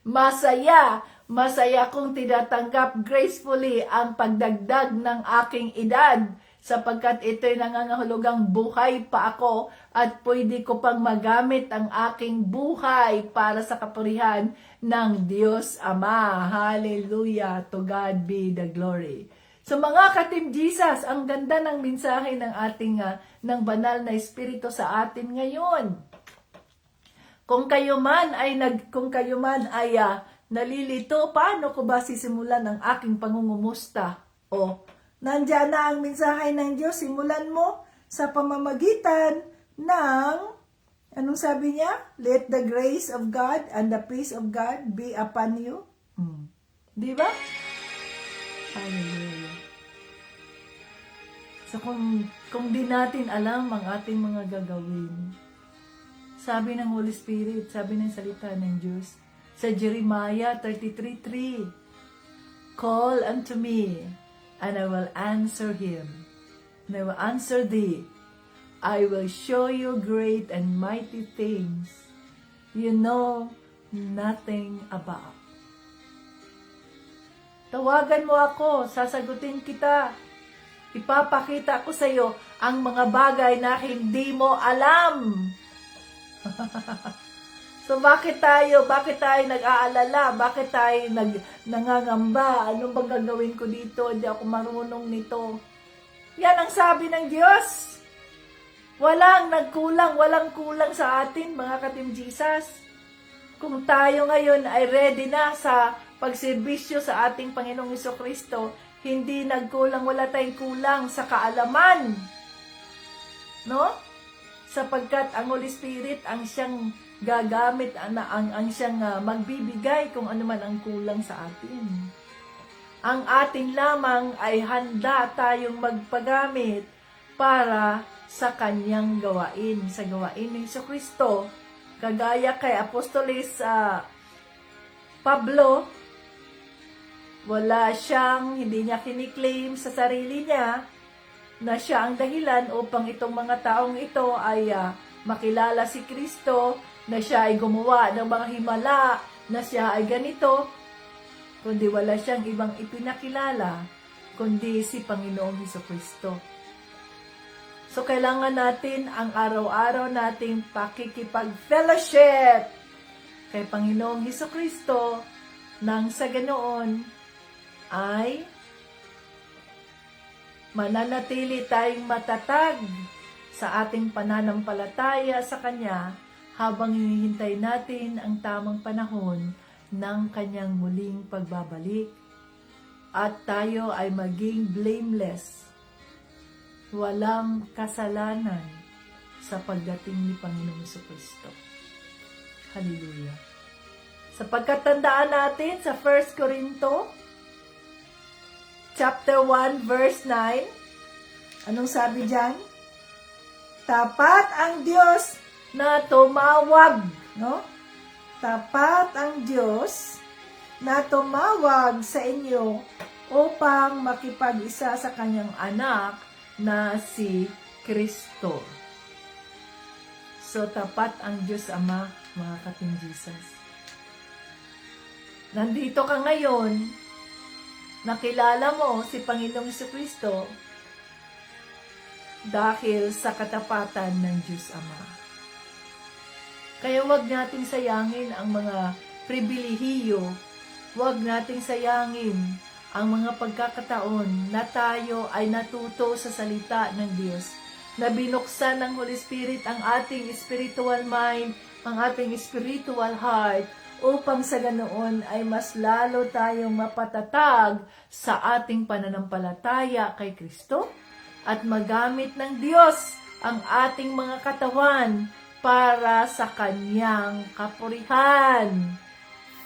Masaya. Masaya kong tinatanggap gracefully ang pagdagdag ng aking edad, sapagkat ito'y nangangahulugang buhay pa ako at pwede ko pang magamit ang aking buhay para sa kapurihan ng Diyos Ama. Hallelujah! To God be the glory. So mga ka-Team Jesus, ang ganda ng mensahe ng ating ng banal na Espiritu sa atin ngayon. Kung kayo man ay nalilito, paano ko ba sisimulan ang aking pangungumusta? O, nandyan na ang mensahe ng Diyos, simulan mo sa pamamagitan ng, anong sabi niya? Let the grace of God and the peace of God be upon you. Di ba? Hallelujah. So kung di natin alam ang ating mga gagawin, sabi ng Holy Spirit, sabi ng salita ng Diyos, sa Jeremiah 33:3, call unto me, and I will answer him, and I will answer thee. I will show you great and mighty things you know nothing about. Tawagan mo ako, sasagutin kita. Ipapakita ko sa iyo ang mga bagay na hindi mo alam. So bakit tayo nag-aalala? Bakit tayo nangangamba? Anong bang gagawin ko dito? Hindi ako marunong nito. Yan ang sabi ng Diyos. Walang kulang sa atin, mga ka-Team Jesus. Kung tayo ngayon ay ready na sa pagserbisyo sa ating Panginoong Jesucristo, hindi nagkulang, wala tayong kulang sa kaalaman. No? Sapagkat ang Holy Spirit ang siyang gagamit, ang siyang magbibigay kung ano man ang kulang sa atin. Ang atin lamang ay handa tayong magpagamit para sa kanyang gawain, sa gawain ng Jesucristo. Kagaya kay Apostolis Pablo, hindi niya kiniklaim sa sarili niya na siya ang dahilan upang itong mga taong ito ay makilala si Kristo, na siya ay gumawa ng mga himala, na siya ay ganito, kundi wala siyang ibang ipinakilala, kundi si Panginoong Jesucristo. So, kailangan natin ang araw-araw nating pakikipag-fellowship kay Panginoong Jesucristo nang sa ganoon ay mananatili tayong matatag sa ating pananampalataya sa Kanya habang hinihintay natin ang tamang panahon ng Kanyang muling pagbabalik. At tayo ay maging blameless, walang kasalanan sa pagdating ni Panginoong Jesucristo. Hallelujah. Sapagkat tandaan natin sa 1 Corinto chapter 1 verse 9, anong sabi diyan? Tapat ang Diyos na tumawag, no? Tapat ang Diyos na tumawag sa inyo upang makipag-isa sa kanyang anak na si Kristo. So, tapat ang Diyos Ama, mga ka-Team Jesus. Nandito ka ngayon, nakilala mo si Panginoong Jesucristo dahil sa katapatan ng Diyos Ama. Kaya huwag nating sayangin ang mga pribilehiyo, huwag nating sayangin ang mga pagkakataon na tayo ay natuto sa salita ng Diyos, na binuksan ng Holy Spirit ang ating spiritual mind, ang ating spiritual heart, upang sa ganoon ay mas lalo tayong mapatatag sa ating pananampalataya kay Kristo at magamit ng Diyos ang ating mga katawan para sa Kanyang kapurihan,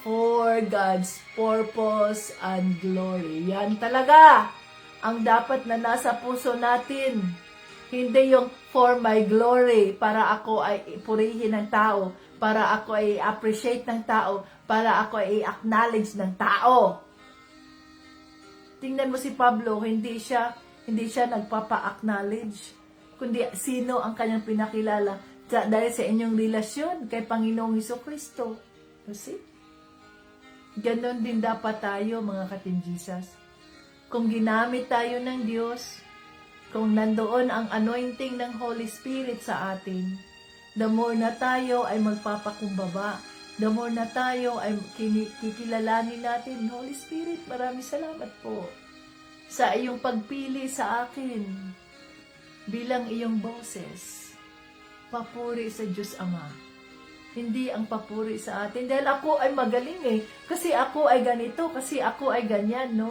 for God's purpose and glory. Yan talaga ang dapat na nasa puso natin. Hindi yung for my glory, para ako ay purihin ng tao, para ako ay appreciate ng tao, para ako ay acknowledge ng tao. Tingnan mo si Pablo, hindi siya nagpapa-acknowledge, kundi sino ang kanyang pinakilala dahil sa inyong relasyon kay Panginoong Jesucristo. You see? Ganon din dapat tayo, mga ka-Team Jesus. Kung ginamit tayo ng Diyos, kung nandoon ang anointing ng Holy Spirit sa atin, the more na tayo ay magpapakumbaba, the more na tayo ay kikilalanin natin, Holy Spirit, maraming salamat po sa iyong pagpili sa akin bilang iyong boses. Papuri sa Diyos Ama. Hindi ang papuri sa atin. Dahil ako ay magaling eh. Kasi ako ay ganito. Kasi ako ay ganyan. No.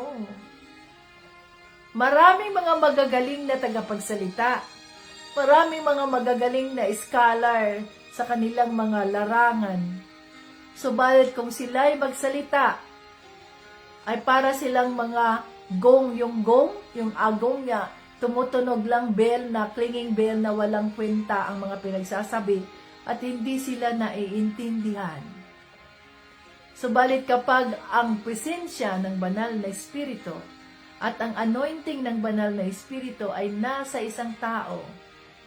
Maraming mga magagaling na tagapagsalita. Maraming mga magagaling na scholar sa kanilang mga larangan. Subalit kung sila ay magsalita, ay para silang mga gong, yung agong niya, tumutunog lang bell na, clinging bell na walang kwenta ang mga pinagsasabi at hindi sila naiintindihan. Subalit kapag ang presensya ng banal na espiritu at ang anointing ng banal na espiritu ay nasa isang tao,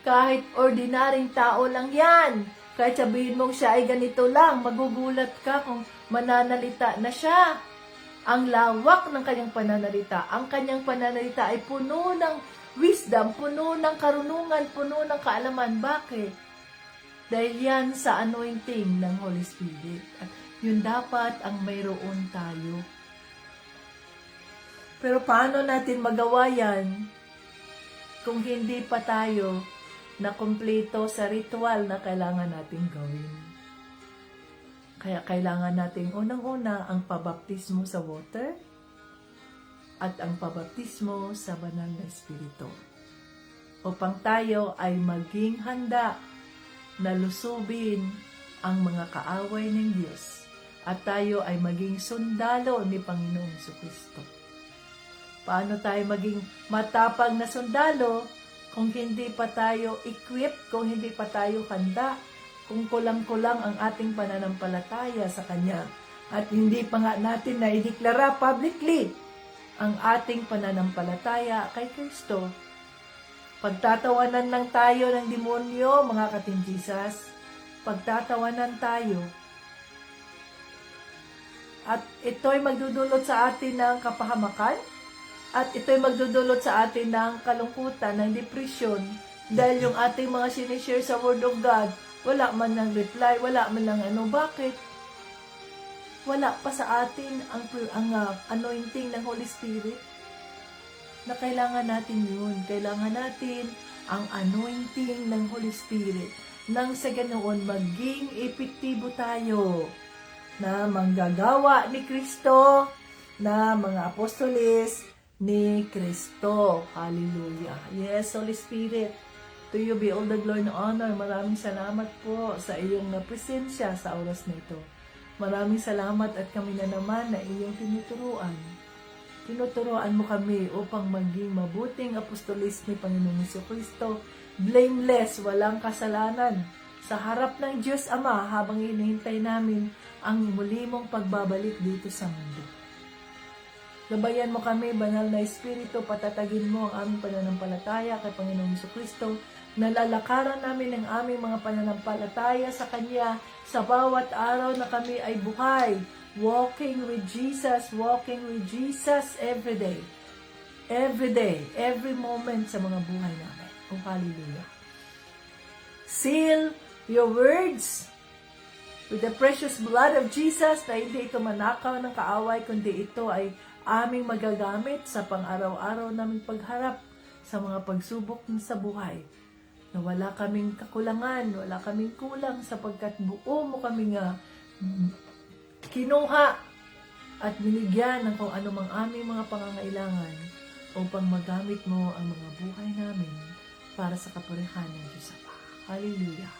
kahit ordinaryong tao lang yan, kahit sabihin mong siya ay ganito lang, magugulat ka kung mananalita na siya. Ang lawak ng kanyang pananalita, ang kanyang pananalita ay puno ng wisdom, puno ng karunungan, puno ng kaalaman. Bakit? Dahil yan sa anointing ng Holy Spirit. At yun dapat ang mayroon tayo. Pero paano natin magawa yan kung hindi pa tayo na kumpleto sa ritual na kailangan natin gawin? Kaya kailangan natin unang-una ang pabaptismo sa water at ang pabaptismo sa banal na espiritu. Upang tayo ay maging handa na lusubin ang mga kaaway ng Diyos at tayo ay maging sundalo ni Panginoong Jesucristo. Paano tayo maging matapang na sundalo kung hindi pa tayo equipped, kung hindi pa tayo handa, kung kulang-kulang ang ating pananampalataya sa Kanya at hindi pa nga natin na ideklara publicly ang ating pananampalataya kay Kristo. Pagtatawanan lang tayo ng demonyo, mga katinjisas. Pagtatawanan tayo. At ito'y magdudulot sa atin ng kapahamakan. At ito'y magdudulot sa atin ng kalungkutan, ng depression. Dahil yung ating mga sinishare sa Word of God, wala man ng reply, wala man lang ano. Bakit? Wala pa sa atin ang anointing ng Holy Spirit. Na kailangan natin yun. Kailangan natin ang anointing ng Holy Spirit. Nang sa ganoon, maging epektibo tayo na manggagawa ni Kristo, na mga apostoles ni Kristo. Hallelujah. Yes, Holy Spirit. To you be all the glory and honor. Maraming salamat po sa iyong presensya sa oras na ito. Maraming salamat at kami na naman na iyong tinuturuan. Tinuturuan mo kami upang maging mabuting apostolis ni Panginoong Jesucristo, blameless, walang kasalanan, sa harap ng Diyos Ama habang hinihintay namin ang muli mong pagbabalik dito sa mundo. Gabayan mo kami, banal na Espiritu, patatagin mo ang aming pananampalataya kay Panginoong Jesucristo, nalalakaran namin ang aming mga pananampalataya sa Kanya sa bawat araw na kami ay buhay, walking with Jesus every day, every moment sa mga buhay namin. Oh, hallelujah. Seal your words with the precious blood of Jesus, na hindi ito manakaw ng kaaway, kundi ito ay aming magagamit sa pang-araw-araw naming pagharap sa mga pagsubok sa buhay. Na wala kaming kakulangan, wala kaming kulang sapagkat buo mo kaming kinuha at binigyan ng kung anumang aming mga pangangailangan upang magamit mo ang mga buhay namin para sa kapurihan ng Diyos Ama. Hallelujah.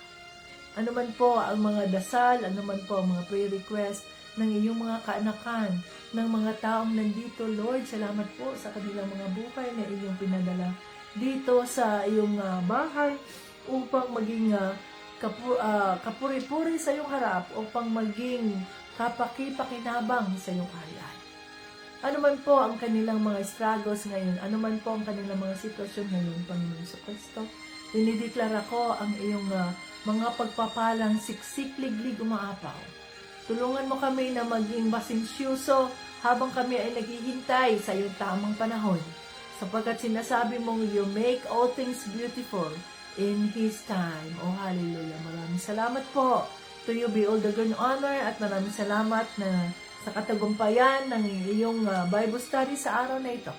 Ano man po ang mga dasal, ano man po ang mga prayer request ng iyong mga kaanakan, ng mga taong nandito, Lord, salamat po sa kanilang mga buhay na iyong pinadala dito sa iyong bahay upang maging kapuri-puri sa iyong harap, upang maging kapaki-pakinabang sa iyong kaharian. Ano man po ang kanilang mga struggles ngayon, ano man po ang kanilang mga sitwasyon ngayon, Panginoon Jesucristo, dinideklara ko ang iyong mga pagpapalang siksik-liglig umaapaw. Tulungan mo kami na maging pasensyoso habang kami ay naghihintay sa iyong tamang panahon. Sapagkat sinasabi mong, you make all things beautiful in His time. Oh, hallelujah. Maraming salamat po. To you be all the good honor at maraming salamat na sa katagumpayan ng iyong Bible study sa araw na ito.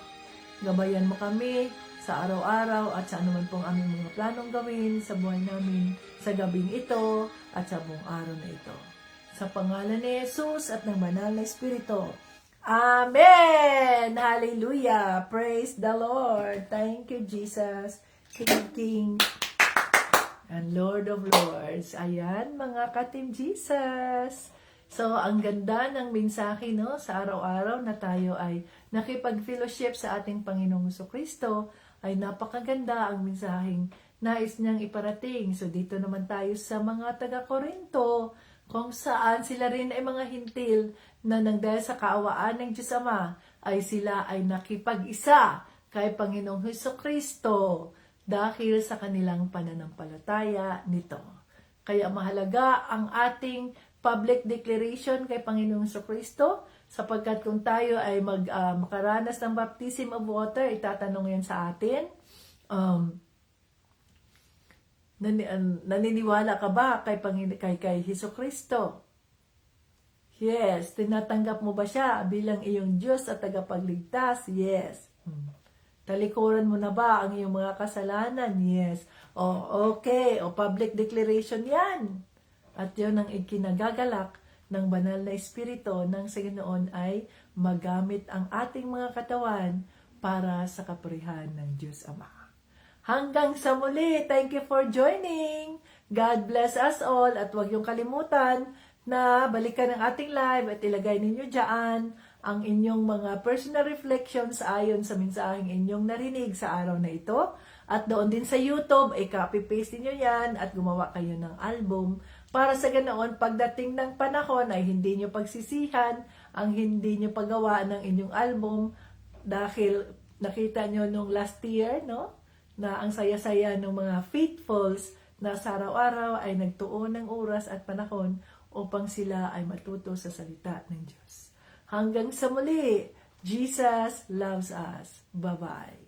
Gabayan mo kami sa araw-araw at sa anuman pong aming mga planong gawin sa buhay namin sa gabing ito at sa buong araw na ito. Sa pangalan ni Jesus at ng banal na Espiritu. Amen! Hallelujah! Praise the Lord! Thank you, Jesus, King and Lord of Lords. Ayan, mga ka-Team Jesus. So, ang ganda ng mensahe, no? Sa araw-araw na tayo ay nakipag-fellowship sa ating Panginoong Jesucristo, ay napakaganda ang mensaheng nais niyang iparating. So, dito naman tayo sa mga taga-Korinto, kung saan sila rin ay mga hintil na nang dahil sa kaawaan ng Diyos Ama, ay sila ay nakipag-isa kay Panginoong Jesucristo dahil sa kanilang pananampalataya nito. Kaya mahalaga ang ating public declaration kay Panginoong Jesucristo, sapagkat kung tayo ay makaranas ng baptism of water, itatanong yan sa atin, naniniwala ka ba kay Jesucristo? Yes. Tinatanggap mo ba siya bilang iyong Diyos at tagapagligtas? Yes. Talikuran mo na ba ang iyong mga kasalanan? Yes. Okay. Public declaration yan. At yun ang ikinagagalak ng banal na Espiritu ng sa Ginoon ay magamit ang ating mga katawan para sa kapurihan ng Diyos Ama. Hanggang sa muli, thank you for joining. God bless us all at huwag yung kalimutan na balikan ang ating live at ilagay ninyo dyan ang inyong mga personal reflections ayon sa mensaheng inyong narinig sa araw na ito. At doon din sa YouTube, copy-paste niyo yan at gumawa kayo ng album para sa ganoon pagdating ng panahon ay hindi nyo pagsisihan ang hindi nyo paggawa ng inyong album dahil nakita nyo nung last year, no? Na ang saya-saya ng mga faithfuls na sa araw-araw ay nagtuon ng oras at panahon upang sila ay matuto sa salita ng Diyos. Hanggang sa muli, Jesus loves us. Bye-bye.